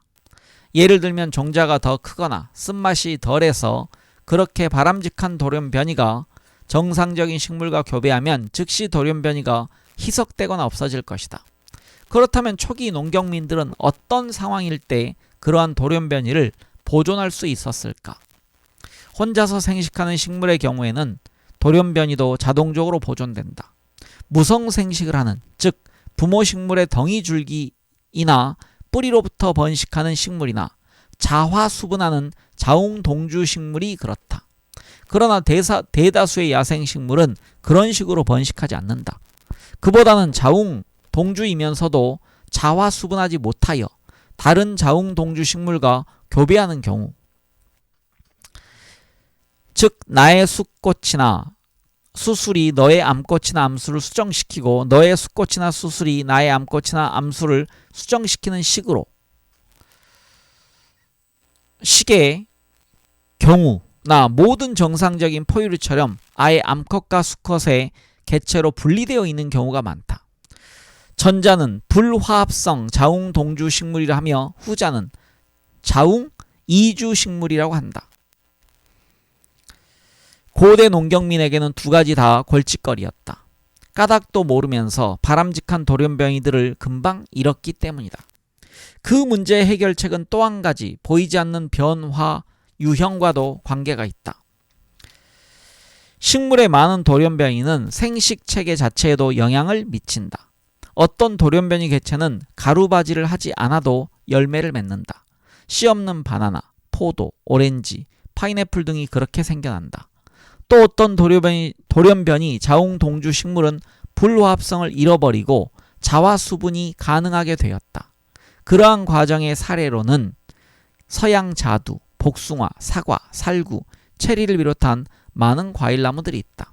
예를 들면 종자가 더 크거나 쓴맛이 덜해서 그렇게 바람직한 돌연변이가 정상적인 식물과 교배하면 즉시 돌연변이가 희석되거나 없어질 것이다. 그렇다면 초기 농경민들은 어떤 상황일 때 그러한 돌연변이를 보존할 수 있었을까? 혼자서 생식하는 식물의 경우에는 돌연변이도 자동적으로 보존된다. 무성생식을 하는, 즉 부모 식물의 덩이줄기이나 뿌리로부터 번식하는 식물이나 자화수분하는 자웅동주 식물이 그렇다. 그러나 대다수의 야생식물은 그런 식으로 번식하지 않는다. 그보다는 자웅동주이면서도 자화수분하지 못하여 다른 자웅동주 식물과 교배하는 경우, 즉 나의 숫꽃이나 수술이 너의 암꽃이나 암수를 수정시키고 너의 숫꽃이나 수술이 나의 암꽃이나 암수를 수정시키는 식의 경우나 모든 정상적인 포유류처럼 아예 암컷과 수컷의 개체로 분리되어 있는 경우가 많다. 전자는 불화합성 자웅동주 식물이라 하며 후자는 자웅 이주 식물이라고 한다. 고대 농경민에게는 두 가지 다 골칫거리였다. 까닭도 모르면서 바람직한 돌연변이들을 금방 잃었기 때문이다. 그 문제의 해결책은 또 한 가지 보이지 않는 변화 유형과도 관계가 있다. 식물의 많은 돌연변이는 생식체계 자체에도 영향을 미친다. 어떤 돌연변이 개체는 가루바지를 하지 않아도 열매를 맺는다. 씨 없는 바나나, 포도, 오렌지, 파인애플 등이 그렇게 생겨난다. 또 어떤 돌연변이 자웅동주 식물은 불화합성을 잃어버리고 자화수분이 가능하게 되었다. 그러한 과정의 사례로는 서양 자두, 복숭아, 사과, 살구, 체리를 비롯한 많은 과일나무들이 있다.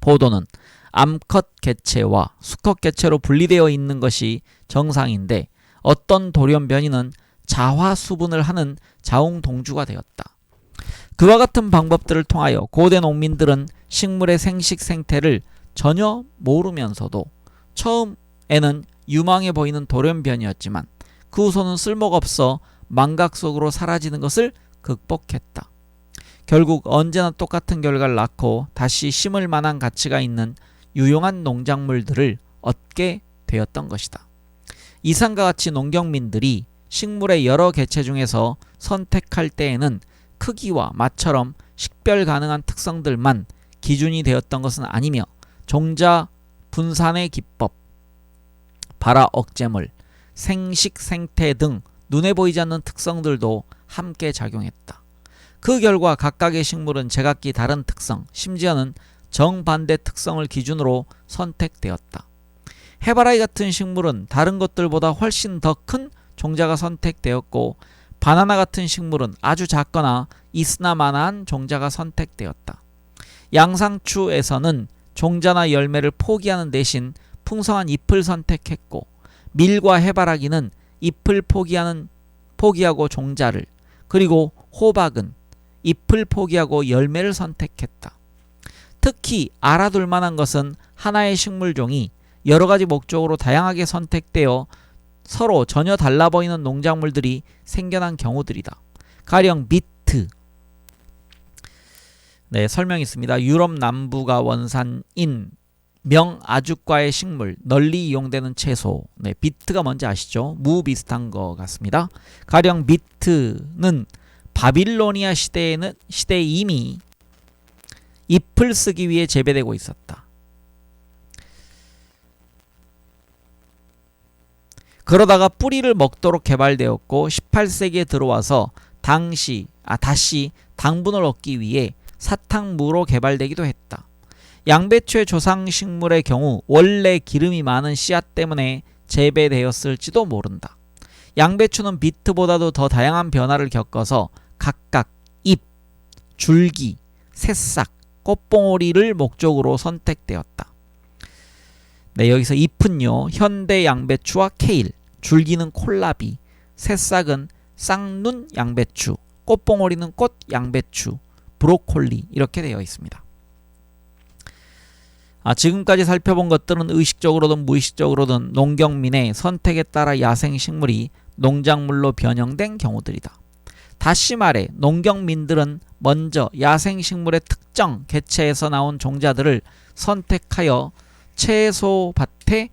포도는 암컷 개체와 수컷 개체로 분리되어 있는 것이 정상인데 어떤 돌연변이는 자화수분을 하는 자웅동주가 되었다. 그와 같은 방법들을 통하여 고대 농민들은 식물의 생식 생태를 전혀 모르면서도 처음에는 유망해 보이는 돌연변이었지만 그 후손은 쓸모가 없어 망각 속으로 사라지는 것을 극복했다. 결국 언제나 똑같은 결과를 낳고 다시 심을 만한 가치가 있는 유용한 농작물들을 얻게 되었던 것이다. 이상과 같이 농경민들이 식물의 여러 개체 중에서 선택할 때에는 크기와 맛처럼 식별 가능한 특성들만 기준이 되었던 것은 아니며 종자 분산의 기법, 발화 억제물, 생식 생태 등 눈에 보이지 않는 특성들도 함께 작용했다. 그 결과 각각의 식물은 제각기 다른 특성, 심지어는 정반대 특성을 기준으로 선택되었다. 해바라기 같은 식물은 다른 것들보다 훨씬 더 큰 종자가 선택되었고 바나나 같은 식물은 아주 작거나 있으나마나한 종자가 선택되었다. 양상추에서는 종자나 열매를 포기하는 대신 풍성한 잎을 선택했고 밀과 해바라기는 잎을 포기하고 종자를, 그리고 호박은 잎을 포기하고 열매를 선택했다. 특히 알아둘 만한 것은 하나의 식물종이 여러 가지 목적으로 다양하게 선택되어 서로 전혀 달라 보이는 농작물들이 생겨난 경우들이다. 가령 미트. 설명이 있습니다. 유럽 남부가 원산인 명아주과의 식물, 널리 이용되는 채소. 비트가 뭔지 아시죠? 무 비슷한 것 같습니다. 가령 미트는 바빌로니아 시대에 이미 잎을 쓰기 위해 재배되고 있었다. 그러다가 뿌리를 먹도록 개발되었고 18세기에 들어와서 다시 당분을 얻기 위해 사탕무로 개발되기도 했다. 양배추의 조상식물의 경우 원래 기름이 많은 씨앗 때문에 재배되었을지도 모른다. 양배추는 비트보다도 더 다양한 변화를 겪어서 각각 잎, 줄기, 새싹, 꽃봉오리를 목적으로 선택되었다. 여기서 잎은요, 현대 양배추와 케일, 줄기는 콜라비, 새싹은 쌍눈 양배추, 꽃봉오리는 꽃 양배추, 브로콜리 이렇게 되어 있습니다. 지금까지 살펴본 것들은 의식적으로든 무의식적으로든 농경민의 선택에 따라 야생식물이 농작물로 변형된 경우들이다. 다시 말해 농경민들은 먼저 야생식물의 특정 개체에서 나온 종자들을 선택하여 채소밭에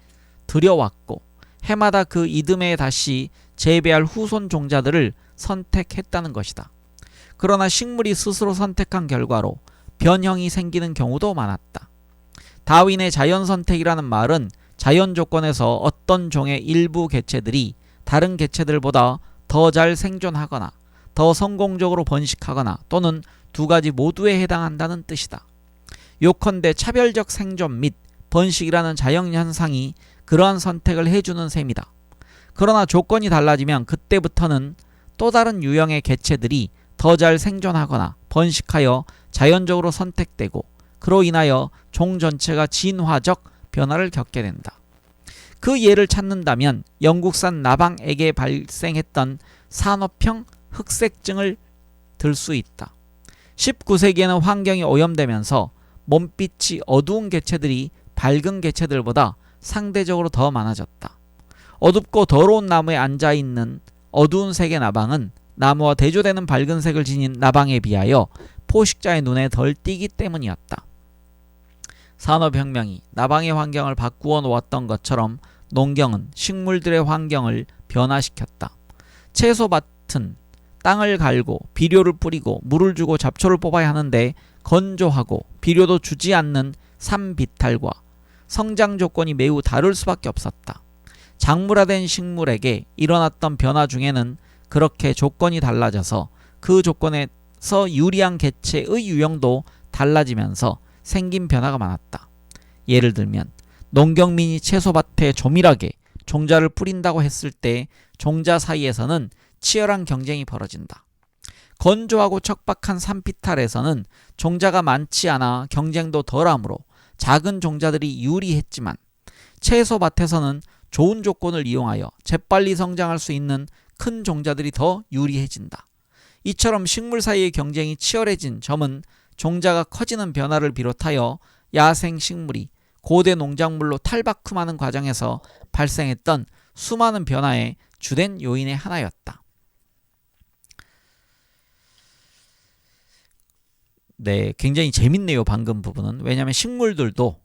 들여왔고 해마다 그 이듬해 다시 재배할 후손 종자들을 선택했다는 것이다. 그러나 식물이 스스로 선택한 결과로 변형이 생기는 경우도 많았다. 다윈의 자연선택이라는 말은 자연 조건에서 어떤 종의 일부 개체들이 다른 개체들보다 더 잘 생존하거나 더 성공적으로 번식하거나 또는 두 가지 모두에 해당한다는 뜻이다. 요컨대 차별적 생존 및 번식이라는 자연현상이 그러한 선택을 해주는 셈이다. 그러나 조건이 달라지면 그때부터는 또 다른 유형의 개체들이 더 잘 생존하거나 번식하여 자연적으로 선택되고 그로 인하여 종 전체가 진화적 변화를 겪게 된다. 그 예를 찾는다면 영국산 나방에게 발생했던 산업형 흑색증을 들 수 있다. 19세기에는 환경이 오염되면서 몸빛이 어두운 개체들이 밝은 개체들보다 상대적으로 더 많아졌다. 어둡고 더러운 나무에 앉아있는 어두운 색의 나방은 나무와 대조되는 밝은 색을 지닌 나방에 비하여 포식자의 눈에 덜 띄기 때문이었다. 산업혁명이 나방의 환경을 바꾸어 놓았던 것처럼 농경은 식물들의 환경을 변화시켰다. 채소밭은 땅을 갈고 비료를 뿌리고 물을 주고 잡초를 뽑아야 하는데 건조하고 비료도 주지 않는 산비탈과 성장 조건이 매우 다를 수밖에 없었다. 작물화된 식물에게 일어났던 변화 중에는 그렇게 조건이 달라져서 그 조건에서 유리한 개체의 유형도 달라지면서 생긴 변화가 많았다. 예를 들면 농경민이 채소밭에 조밀하게 종자를 뿌린다고 했을 때 종자 사이에서는 치열한 경쟁이 벌어진다. 건조하고 척박한 산비탈에서는 종자가 많지 않아 경쟁도 덜하므로 작은 종자들이 유리했지만 채소밭에서는 좋은 조건을 이용하여 재빨리 성장할 수 있는 큰 종자들이 더 유리해진다. 이처럼 식물 사이의 경쟁이 치열해진 점은 종자가 커지는 변화를 비롯하여 야생 식물이 고대 농작물로 탈바꿈하는 과정에서 발생했던 수많은 변화의 주된 요인의 하나였다. 네, 굉장히 재밌네요. 방금 부분은. 왜냐하면 식물들도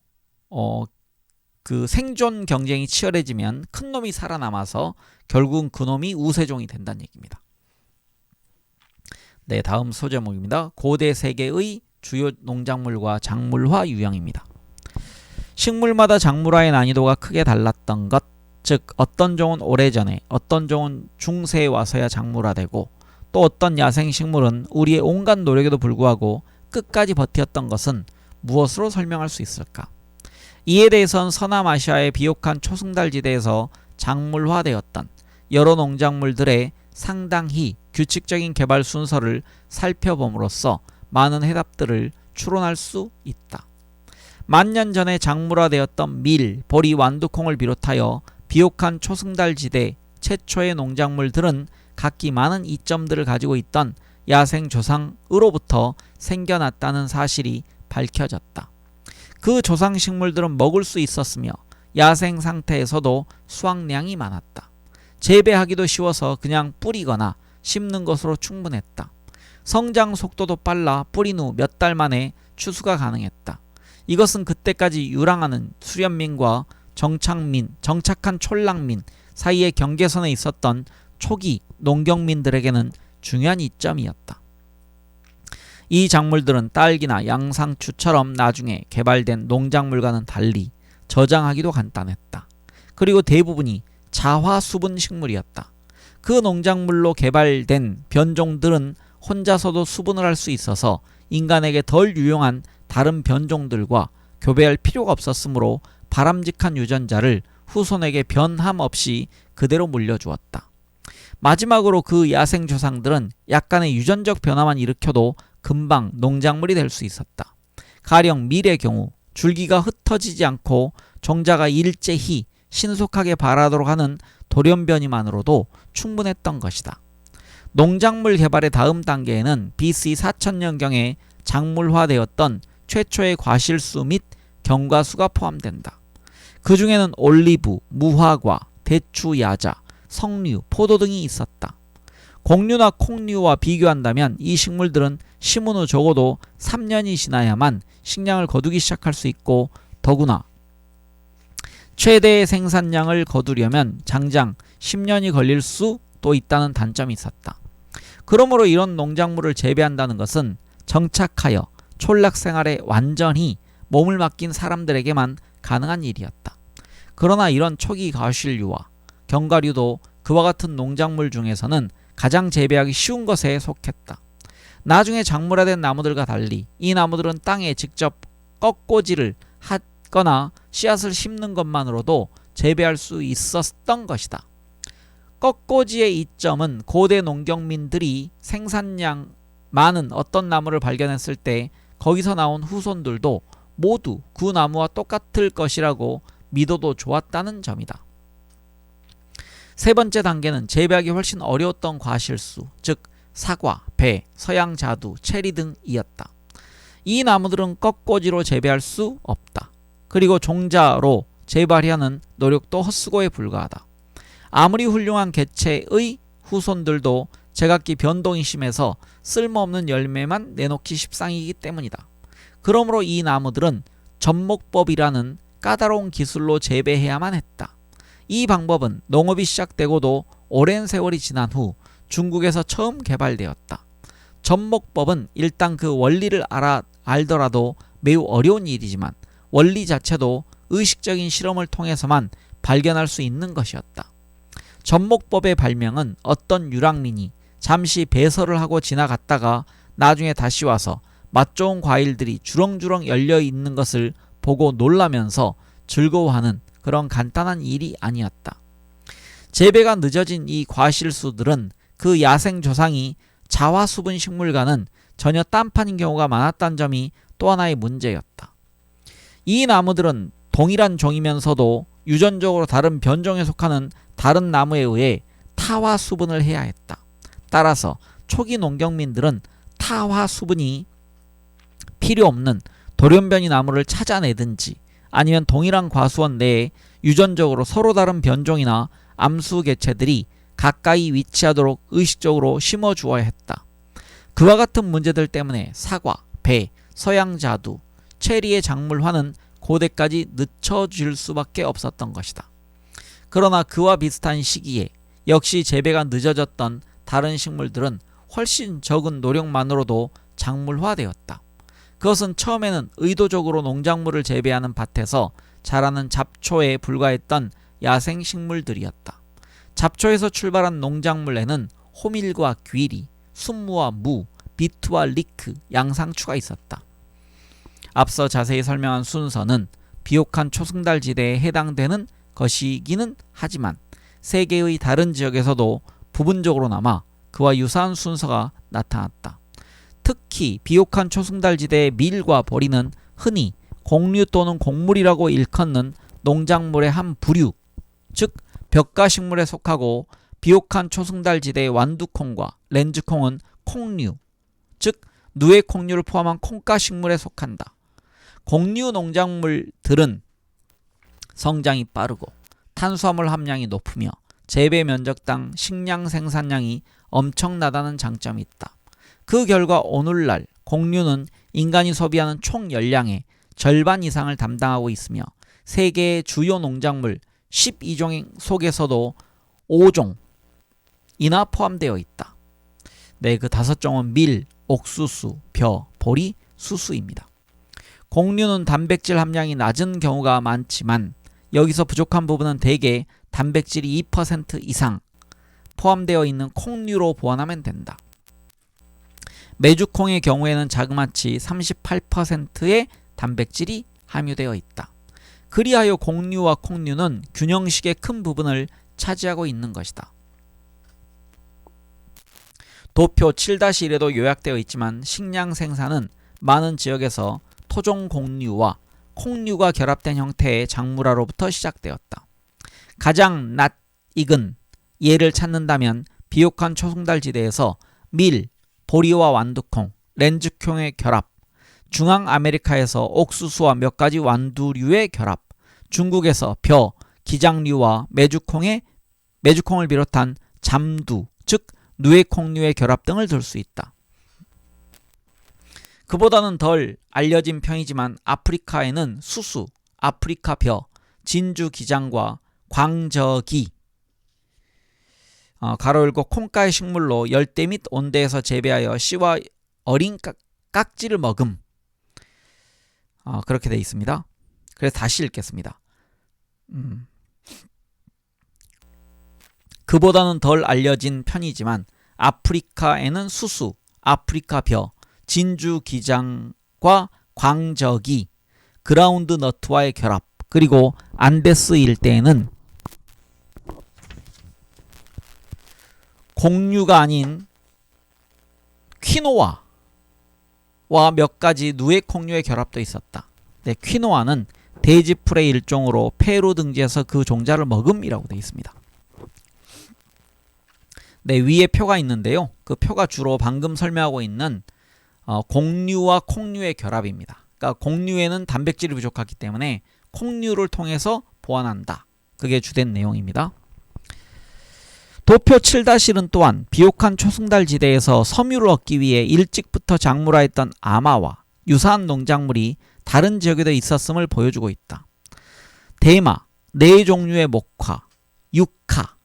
그 생존 경쟁이 치열해지면 큰 놈이 살아남아서 결국은 그 놈이 우세종이 된다는 얘기입니다. 네, 다음 소제목입니다. 고대 세계의 주요 농작물과 작물화 유형입니다. 식물마다 작물화의 난이도가 크게 달랐던 것, 즉 어떤 종은 오래전에, 어떤 종은 중세에 와서야 작물화되고 또 어떤 야생식물은 우리의 온갖 노력에도 불구하고 끝까지 버텼던 것은 무엇으로 설명할 수 있을까? 이에 대해서는 서남아시아의 비옥한 초승달지대에서 작물화되었던 여러 농작물들의 상당히 규칙적인 개발 순서를 살펴봄으로써 많은 해답들을 추론할 수 있다. 만년 전에 작물화되었던 밀, 보리, 완두콩을 비롯하여 비옥한 초승달지대 최초의 농작물들은 각기 많은 이점들을 가지고 있던 야생 조상으로부터 생겨났다는 사실이 밝혀졌다. 그 조상 식물들은 먹을 수 있었으며 야생 상태에서도 수확량이 많았다. 재배하기도 쉬워서 그냥 뿌리거나 심는 것으로 충분했다. 성장 속도도 빨라 뿌린 후 몇 달 만에 추수가 가능했다. 이것은 그때까지 유랑하는 수련민과 정착한 촌락민 사이의 경계선에 있었던 초기 농경민들에게는 중요한 이점이었다. 이 작물들은 딸기나 양상추처럼 나중에 개발된 농작물과는 달리 저장하기도 간단했다. 그리고 대부분이 자화 수분 식물이었다. 그 농작물로 개발된 변종들은 혼자서도 수분을 할 수 있어서 인간에게 덜 유용한 다른 변종들과 교배할 필요가 없었으므로 바람직한 유전자를 후손에게 변함 없이 그대로 물려주었다. 마지막으로 그 야생 조상들은 약간의 유전적 변화만 일으켜도 금방 농작물이 될 수 있었다. 가령 밀의 경우 줄기가 흩어지지 않고 종자가 일제히 신속하게 발하도록 하는 돌연변이만으로도 충분했던 것이다. 농작물 개발의 다음 단계에는 BC 4000년경에 작물화되었던 최초의 과실수 및 경과수가 포함된다. 그 중에는 올리브, 무화과, 대추, 야자, 석류, 포도 등이 있었다. 곡류나 콩류와 비교한다면 이 식물들은 심은 후 적어도 3년이 지나야만 식량을 거두기 시작할 수 있고 더구나 최대의 생산량을 거두려면 장장 10년이 걸릴 수도 있다는 단점이 있었다. 그러므로 이런 농작물을 재배한다는 것은 정착하여 촌락 생활에 완전히 몸을 맡긴 사람들에게만 가능한 일이었다. 그러나 이런 초기 과실류와 견과류도 그와 같은 농작물 중에서는 가장 재배하기 쉬운 것에 속했다. 나중에 작물화된 나무들과 달리 이 나무들은 땅에 직접 꺾꽂이를 하거나 씨앗을 심는 것만으로도 재배할 수 있었던 것이다. 꺾꽂이의 이점은 고대 농경민들이 생산량 많은 어떤 나무를 발견했을 때 거기서 나온 후손들도 모두 그 나무와 똑같을 것이라고 믿어도 좋았다는 점이다. 세 번째 단계는 재배하기 훨씬 어려웠던 과실수, 즉 사과, 배, 서양자두, 체리 등이었다. 이 나무들은 꺾꽂이로 재배할 수 없다. 그리고 종자로 재발하는 노력도 헛수고에 불과하다. 아무리 훌륭한 개체의 후손들도 제각기 변동이 심해서 쓸모없는 열매만 내놓기 십상이기 때문이다. 그러므로 이 나무들은 접목법이라는 까다로운 기술로 재배해야만 했다. 이 방법은 농업이 시작되고도 오랜 세월이 지난 후 중국에서 처음 개발되었다. 접목법은 일단 그 원리를 알더라도 매우 어려운 일이지만 원리 자체도 의식적인 실험을 통해서만 발견할 수 있는 것이었다. 접목법의 발명은 어떤 유랑민이 잠시 배설을 하고 지나갔다가 나중에 다시 와서 맛 좋은 과일들이 주렁주렁 열려 있는 것을 보고 놀라면서 즐거워하는 그런 간단한 일이 아니었다. 재배가 늦어진 이 과실수들은 그 야생 조상이 자화수분 식물과는 전혀 딴판인 경우가 많았다는 점이 또 하나의 문제였다. 이 나무들은 동일한 종이면서도 유전적으로 다른 변종에 속하는 다른 나무에 의해 타화 수분을 해야 했다. 따라서 초기 농경민들은 타화 수분이 필요 없는 돌연변이 나무를 찾아내든지 아니면 동일한 과수원 내에 유전적으로 서로 다른 변종이나 암수 개체들이 가까이 위치하도록 의식적으로 심어주어야 했다. 그와 같은 문제들 때문에 사과, 배, 서양자두, 체리의 작물화는 고대까지 늦춰질 수밖에 없었던 것이다. 그러나 그와 비슷한 시기에 역시 재배가 늦어졌던 다른 식물들은 훨씬 적은 노력만으로도 작물화되었다. 그것은 처음에는 의도적으로 농작물을 재배하는 밭에서 자라는 잡초에 불과했던 야생식물들이었다. 잡초에서 출발한 농작물에는 호밀과 귀리, 순무와 무, 비트와 리크, 양상추가 있었다. 앞서 자세히 설명한 순서는 비옥한 초승달 지대에 해당되는 것이기는 하지만 세계의 다른 지역에서도 부분적으로나마 그와 유사한 순서가 나타났다. 특히 비옥한 초승달 지대의 밀과 보리는 흔히 곡류 또는 곡물이라고 일컫는 농작물의 한 부류, 즉 벽가식물에 속하고 비옥한 초승달 지대의 완두콩과 렌즈콩은 콩류, 즉 누에 콩류를 포함한 콩가식물에 속한다. 곡류 농작물들은 성장이 빠르고 탄수화물 함량이 높으며 재배 면적당 식량 생산량이 엄청나다는 장점이 있다. 그 결과 오늘날 곡류는 인간이 소비하는 총 열량의 절반 이상을 담당하고 있으며 세계의 주요 농작물 12종 속에서도 5종이나 포함되어 있다. 네, 그 5종은 밀, 옥수수, 벼, 보리, 수수입니다. 곡류는 단백질 함량이 낮은 경우가 많지만 여기서 부족한 부분은 대개 단백질이 2% 이상 포함되어 있는 콩류로 보완하면 된다. 메주콩의 경우에는 자그마치 38%의 단백질이 함유되어 있다. 그리하여 곡류와 콩류는 균형식의 큰 부분을 차지하고 있는 것이다. 도표 7-1에도 요약되어 있지만 식량 생산은 많은 지역에서 토종 곡류와 콩류가 결합된 형태의 작물화로부터 시작되었다. 가장 낯익은 예를 찾는다면 비옥한 초승달 지대에서 밀, 보리와 완두콩, 렌즈콩의 결합, 중앙아메리카에서 옥수수와 몇 가지 완두류의 결합, 중국에서 벼, 기장류와 메주콩을 비롯한 잠두, 즉 누에콩류의 결합 등을 들 수 있다. 그보다는 덜 알려진 편이지만 아프리카에는 수수, 아프리카 벼, 진주 기장과 광저기 가로 열고 콩가의 식물로 열대 및 온대에서 재배하여 씨와 어린 깍지를 먹음. 그렇게 되어 있습니다. 그래서 다시 읽겠습니다. 그보다는 덜 알려진 편이지만 아프리카에는 수수, 아프리카 벼, 진주 기장과 광저기, 그라운드 너트와의 결합, 그리고 안데스 일대에는 곡류가 아닌 퀴노아와 몇 가지 누에 콩류의 결합도 있었다. 네, 퀴노아는 돼지풀의 일종으로 페루 등지에서 그 종자를 먹음이라고 되어 있습니다. 네, 위에 표가 있는데요. 그 표가 주로 방금 설명하고 있는 곡류와 콩류의 결합입니다. 그러니까 곡류에는 단백질이 부족하기 때문에 콩류를 통해서 보완한다. 그게 주된 내용입니다. 도표 7-1은 또한 비옥한 초승달 지대에서 섬유를 얻기 위해 일찍부터 작물화했던 아마와 유사한 농작물이 다른 지역에도 있었음을 보여주고 있다. 대마, 4종류의 목화, 유카,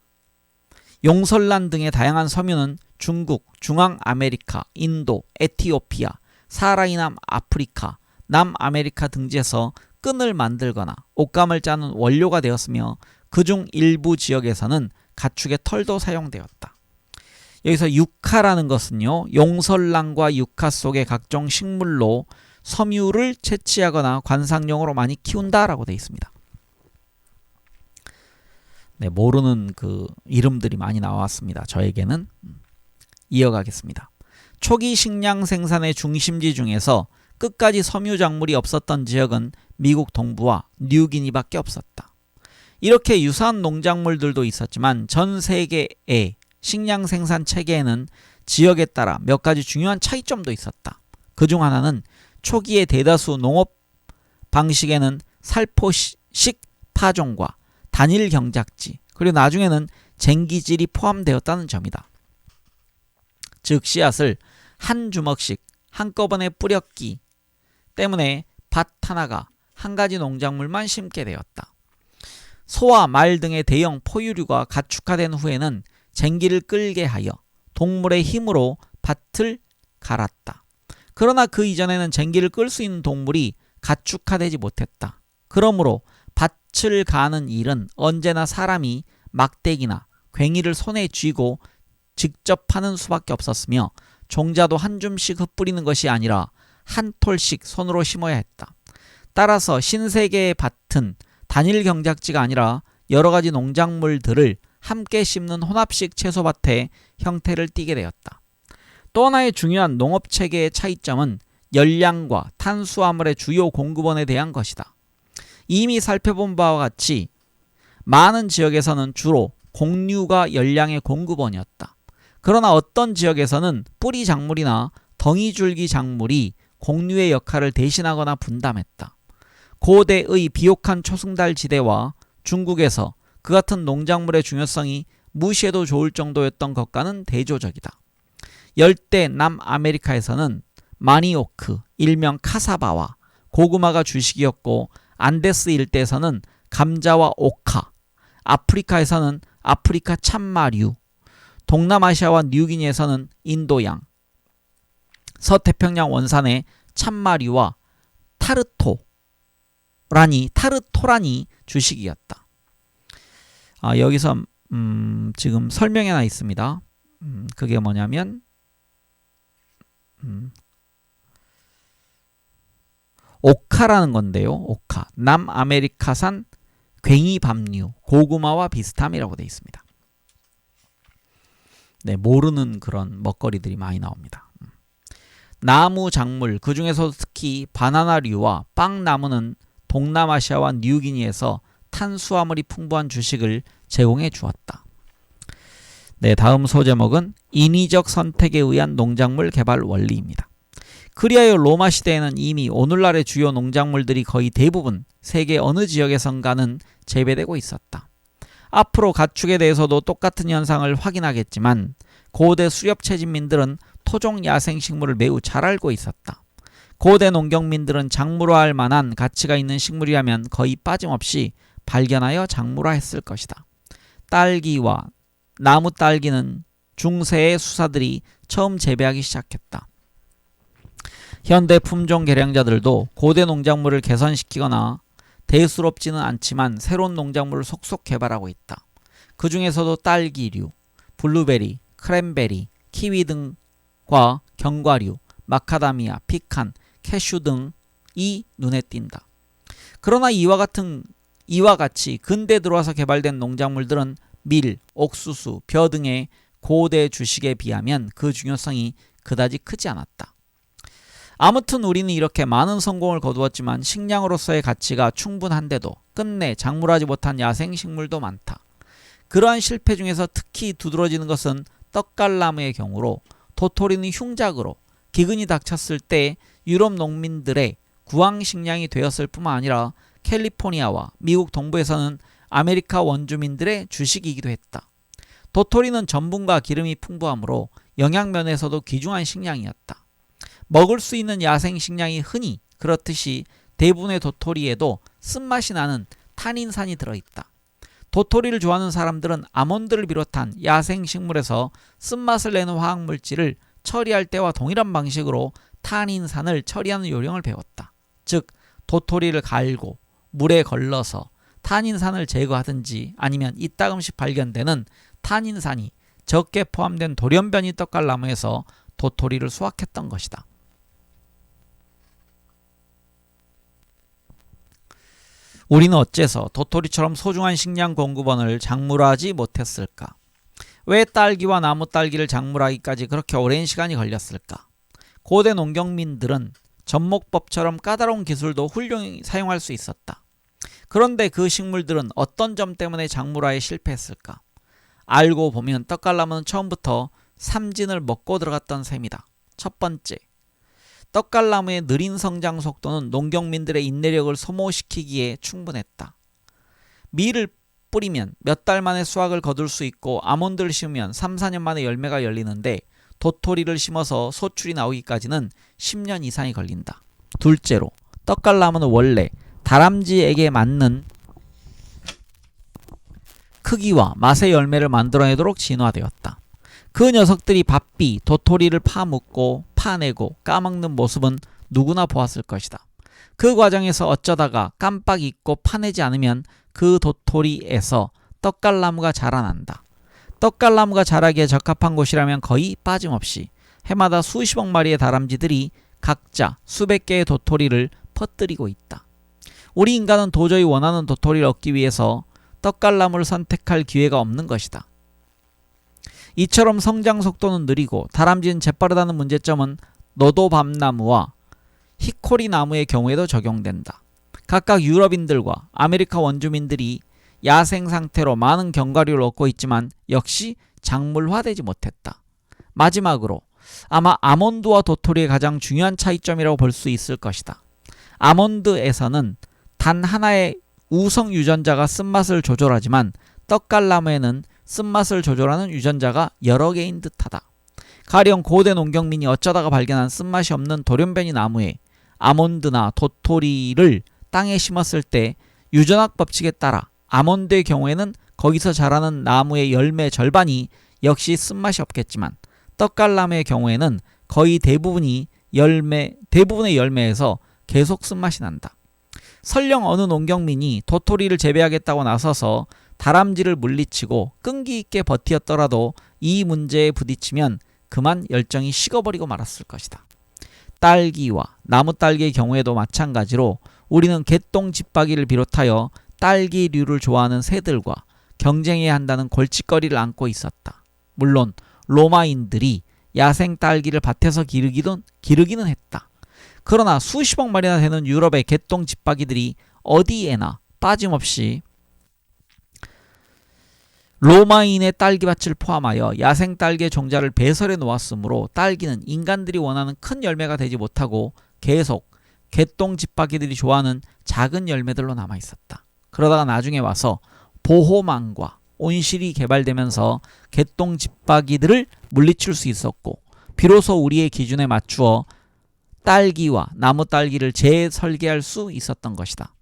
용설란 등의 다양한 섬유는 중국, 중앙아메리카, 인도, 에티오피아, 사하라이 남아프리카, 남아메리카 등지에서 끈을 만들거나 옷감을 짜는 원료가 되었으며 그중 일부 지역에서는 가축의 털도 사용되었다. 여기서 유카라는 것은요, 용설랑과 유카 속의 각종 식물로 섬유를 채취하거나 관상용으로 많이 키운다라고 되어 있습니다. 네, 모르는 그 이름들이 많이 나왔습니다. 저에게는. 이어가겠습니다. 초기 식량 생산의 중심지 중에서 끝까지 섬유 작물이 없었던 지역은 미국 동부와 뉴기니밖에 없었다. 이렇게 유사한 농작물들도 있었지만 전 세계의 식량 생산 체계에는 지역에 따라 몇 가지 중요한 차이점도 있었다. 그중 하나는 초기의 대다수 농업 방식에는 살포식 파종과 단일 경작지, 그리고 나중에는 쟁기질이 포함되었다는 점이다. 즉 씨앗을 한 주먹씩 한꺼번에 뿌렸기 때문에 밭 하나가 한 가지 농작물만 심게 되었다. 소와 말 등의 대형 포유류가 가축화된 후에는 쟁기를 끌게 하여 동물의 힘으로 밭을 갈았다. 그러나 그 이전에는 쟁기를 끌 수 있는 동물이 가축화되지 못했다. 그러므로 밭을 가는 일은 언제나 사람이 막대기나 괭이를 손에 쥐고 직접 하는 수밖에 없었으며 종자도 한 줌씩 흩뿌리는 것이 아니라 한 톨씩 손으로 심어야 했다. 따라서 신세계의 밭은 단일 경작지가 아니라 여러 가지 농작물들을 함께 심는 혼합식 채소밭의 형태를 띠게 되었다. 또 하나의 중요한 농업체계의 차이점은 열량과 탄수화물의 주요 공급원에 대한 것이다. 이미 살펴본 바와 같이 많은 지역에서는 주로 곡류가 열량의 공급원이었다. 그러나 어떤 지역에서는 뿌리 작물이나 덩이줄기 작물이 곡류의 역할을 대신하거나 분담했다. 고대의 비옥한 초승달 지대와 중국에서 그 같은 농작물의 중요성이 무시해도 좋을 정도였던 것과는 대조적이다. 열대 남아메리카에서는 마니오크, 일명 카사바와 고구마가 주식이었고 안데스 일대에서는 감자와 오카, 아프리카에서는 아프리카 참마류, 동남아시아와 뉴기니에서는 인도양, 서태평양 원산의 참마류와 타르토란이 주식이었다. 여기서 지금 설명이 하나 있습니다. 그게 뭐냐면 오카라는 건데요. 오카, 남아메리카산 괭이밥류, 고구마와 비슷함이라고 되어 있습니다. 네, 모르는 그런 먹거리들이 많이 나옵니다. 나무 작물, 그 중에서도 특히 바나나류와 빵나무는 동남아시아와 뉴기니에서 탄수화물이 풍부한 주식을 제공해 주었다. 네, 다음 소제목은 인위적 선택에 의한 농작물 개발 원리입니다. 그리하여 로마 시대에는 이미 오늘날의 주요 농작물들이 거의 대부분 세계 어느 지역에선가는 재배되고 있었다. 앞으로 가축에 대해서도 똑같은 현상을 확인하겠지만 고대 수렵 채집민들은 토종 야생식물을 매우 잘 알고 있었다. 고대 농경민들은 작물화할 만한 가치가 있는 식물이라면 거의 빠짐없이 발견하여 작물화했을 것이다. 딸기와 나무 딸기는 중세의 수사들이 처음 재배하기 시작했다. 현대 품종 개량자들도 고대 농작물을 개선시키거나 대수롭지는 않지만 새로운 농작물을 속속 개발하고 있다. 그 중에서도 딸기류, 블루베리, 크랜베리, 키위 등과 견과류, 마카다미아, 피칸, 캐슈 등이 눈에 띈다. 그러나 이와 같이 근대 들어와서 개발된 농작물들은 밀, 옥수수, 벼 등의 고대 주식에 비하면 그 중요성이 그다지 크지 않았다. 아무튼 우리는 이렇게 많은 성공을 거두었지만 식량으로서의 가치가 충분한데도 끝내 작물하지 못한 야생식물도 많다. 그러한 실패 중에서 특히 두드러지는 것은 떡갈나무의 경우로 도토리는 흉작으로 기근이 닥쳤을 때 유럽 농민들의 구황식량이 되었을 뿐만 아니라 캘리포니아와 미국 동부에서는 아메리카 원주민들의 주식이기도 했다. 도토리는 전분과 기름이 풍부하므로 영양면에서도 귀중한 식량이었다. 먹을 수 있는 야생식량이 흔히 그렇듯이 대부분의 도토리에도 쓴맛이 나는 타닌산이 들어있다. 도토리를 좋아하는 사람들은 아몬드를 비롯한 야생식물에서 쓴맛을 내는 화학물질을 처리할 때와 동일한 방식으로 탄인산을 처리하는 요령을 배웠다. 즉 도토리를 갈고 물에 걸러서 탄인산을 제거하든지 아니면 이따금씩 발견되는 탄인산이 적게 포함된 돌연변이 떡갈나무에서 도토리를 수확했던 것이다. 우리는 어째서 도토리처럼 소중한 식량 공급원을 작물화하지 못했을까? 왜 딸기와 나무 딸기를 작물화하기까지 그렇게 오랜 시간이 걸렸을까? 고대 농경민들은 접목법처럼 까다로운 기술도 훌륭히 사용할 수 있었다. 그런데 그 식물들은 어떤 점 때문에 작물화에 실패했을까? 알고 보면 떡갈나무는 처음부터 삼진을 먹고 들어갔던 셈이다. 첫 번째, 떡갈나무의 느린 성장 속도는 농경민들의 인내력을 소모시키기에 충분했다. 밀을 뿌리면 몇 달 만에 수확을 거둘 수 있고 아몬드를 심으면 3, 4년 만에 열매가 열리는데 도토리를 심어서 소출이 나오기까지는 10년 이상이 걸린다. 둘째로, 떡갈나무는 원래 다람쥐에게 맞는 크기와 맛의 열매를 만들어내도록 진화되었다. 그 녀석들이 바삐 도토리를 파묻고 파내고 까먹는 모습은 누구나 보았을 것이다. 그 과정에서 어쩌다가 깜빡 잊고 파내지 않으면 그 도토리에서 떡갈나무가 자라난다. 떡갈나무가 자라기에 적합한 곳이라면 거의 빠짐없이 해마다 수십억 마리의 다람쥐들이 각자 수백 개의 도토리를 퍼뜨리고 있다. 우리 인간은 도저히 원하는 도토리를 얻기 위해서 떡갈나무를 선택할 기회가 없는 것이다. 이처럼 성장 속도는 느리고 다람쥐는 재빠르다는 문제점은 너도밤나무와 히코리나무의 경우에도 적용된다. 각각 유럽인들과 아메리카 원주민들이 야생 상태로 많은 견과류를 얻고 있지만 역시 작물화되지 못했다. 마지막으로 아마 아몬드와 도토리의 가장 중요한 차이점이라고 볼 수 있을 것이다. 아몬드에서는 단 하나의 우성 유전자가 쓴맛을 조절하지만 떡갈나무에는 쓴맛을 조절하는 유전자가 여러 개인 듯하다. 가령 고대 농경민이 어쩌다가 발견한 쓴맛이 없는 돌연변이 나무에 아몬드나 도토리를 땅에 심었을 때 유전학 법칙에 따라 아몬드의 경우에는 거기서 자라는 나무의 열매 절반이 역시 쓴맛이 없겠지만 떡갈나무의 경우에는 거의 대부분의 열매에서 계속 쓴맛이 난다. 설령 어느 농경민이 도토리를 재배하겠다고 나서서 다람쥐를 물리치고 끈기 있게 버티었더라도 이 문제에 부딪히면 그만 열정이 식어버리고 말았을 것이다. 딸기와 나무딸기의 경우에도 마찬가지로 우리는 개똥집박이를 비롯하여 딸기류를 좋아하는 새들과 경쟁해야 한다는 골칫거리를 안고 있었다. 물론 로마인들이 야생 딸기를 밭에서 기르기는 했다. 그러나 수십억 마리나 되는 유럽의 개똥집박이들이 어디에나 빠짐없이 로마인의 딸기밭을 포함하여 야생 딸기의 종자를 배설해 놓았으므로 딸기는 인간들이 원하는 큰 열매가 되지 못하고 계속 개똥집박이들이 좋아하는 작은 열매들로 남아있었다. 그러다가 나중에 와서 보호망과 온실이 개발되면서 개똥집박이들을 물리칠 수 있었고 비로소 우리의 기준에 맞추어 딸기와 나무딸기를 재설계할 수 있었던 것이다.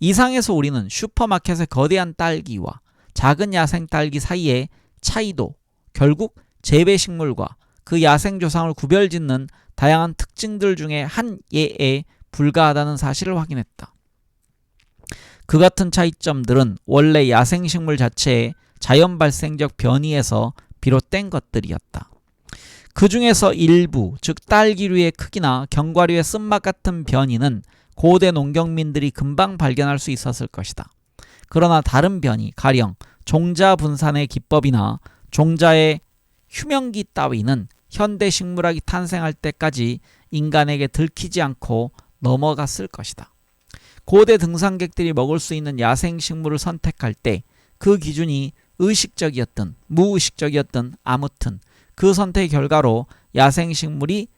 이상에서 우리는 슈퍼마켓의 거대한 딸기와 작은 야생 딸기 사이의 차이도 결국 재배식물과 그 야생 조상을 구별짓는 다양한 특징들 중에 한 예에 불과하다는 사실을 확인했다. 그 같은 차이점들은 원래 야생식물 자체의 자연 발생적 변이에서 비롯된 것들이었다. 그 중에서 일부, 즉 딸기류의 크기나 견과류의 쓴맛 같은 변이는 고대 농경민들이 금방 발견할 수 있었을 것이다. 그러나 다른 변이, 가령 종자 분산의 기법이나 종자의 휴명기 따위는 현대 식물학이 탄생할 때까지 인간에게 들키지 않고 넘어갔을 것이다. 고대 등산객들이 먹을 수 있는 야생 식물을 선택할 때 그 기준이 의식적이었든 무의식적이었든 아무튼 그 선택의 결과로 야생 식물이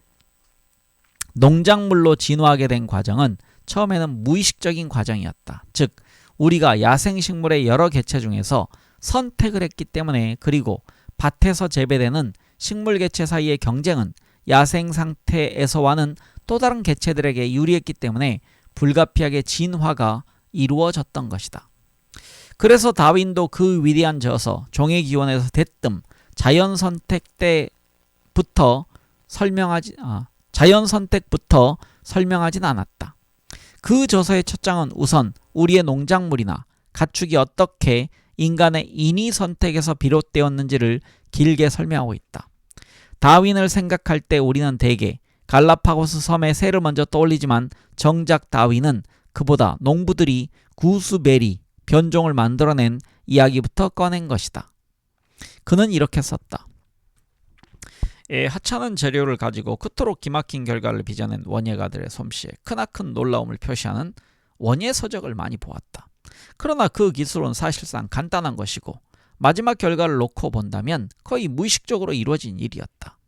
농작물로 진화하게 된 과정은 처음에는 무의식적인 과정이었다. 즉 우리가 야생식물의 여러 개체 중에서 선택을 했기 때문에, 그리고 밭에서 재배되는 식물 개체 사이의 경쟁은 야생 상태에서와는 또 다른 개체들에게 유리했기 때문에 불가피하게 진화가 이루어졌던 것이다. 그래서 다윈도 그 위대한 저서 종의 기원에서 대뜸 자연 선택 때부터 자연 선택부터 설명하진 않았다. 그 저서의 첫 장은 우선 우리의 농작물이나 가축이 어떻게 인간의 인위 선택에서 비롯되었는지를 길게 설명하고 있다. 다윈을 생각할 때 우리는 대개 갈라파고스 섬의 새를 먼저 떠올리지만 정작 다윈은 그보다 농부들이 구스베리 변종을 만들어낸 이야기부터 꺼낸 것이다. 그는 이렇게 썼다. 하찮은 재료를 가지고 그토록 기막힌 결과를 빚어낸 원예가들의 솜씨에 크나큰 놀라움을 표시하는 원예 서적을 많이 보았다. 그러나 그 기술은 사실상 간단한 것이고 마지막 결과를 놓고 본다면 거의 무의식적으로 이루어진 일이었다.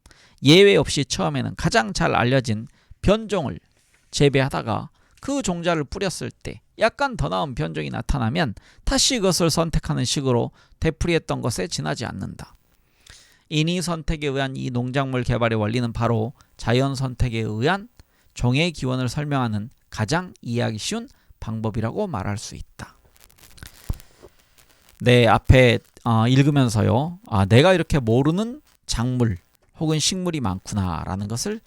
예외 없이 처음에는 가장 잘 알려진 변종을 재배하다가 그 종자를 뿌렸을 때 약간 더 나은 변종이 나타나면 다시 그것을 선택하는 식으로 되풀이했던 것에 지나지 않는다. 인위 선택에 의한 이 농작물 개발의 원리는 바로 자연 선택에 의한 종의 기원을 설명하는 가장 이해하기 쉬운 방법이라고 말할 수 있다. 네, 앞에 읽으면서요. 내가 이렇게 모르는 작물 혹은 식물이 많구나 라는 것을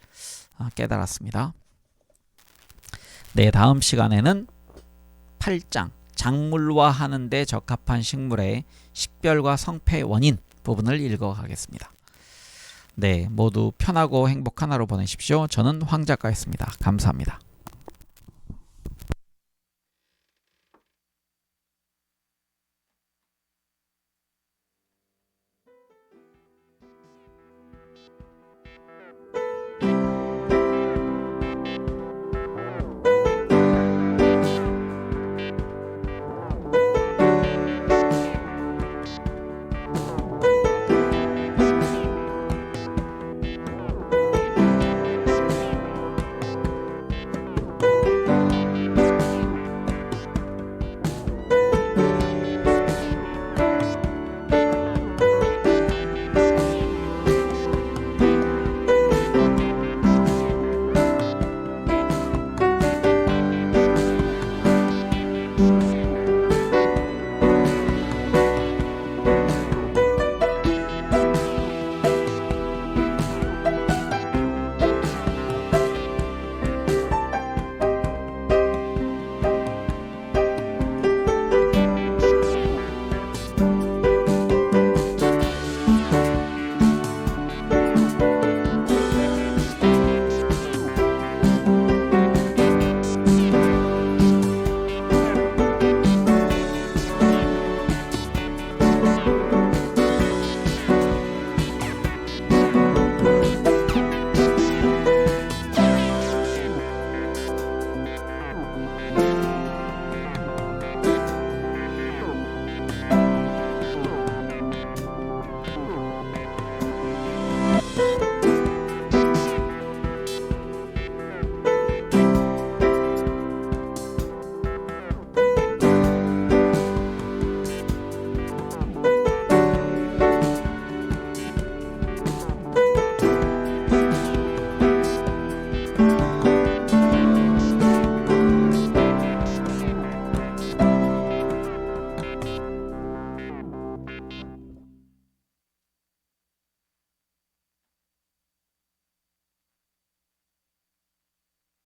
깨달았습니다. 네, 다음 시간에는 8장 작물화 하는 데 적합한 식물의 식별과 성패의 원인 부분을 읽어가겠습니다. 네, 모두 편하고 행복한 하루 보내십시오. 저는 황 작가였습니다. 감사합니다.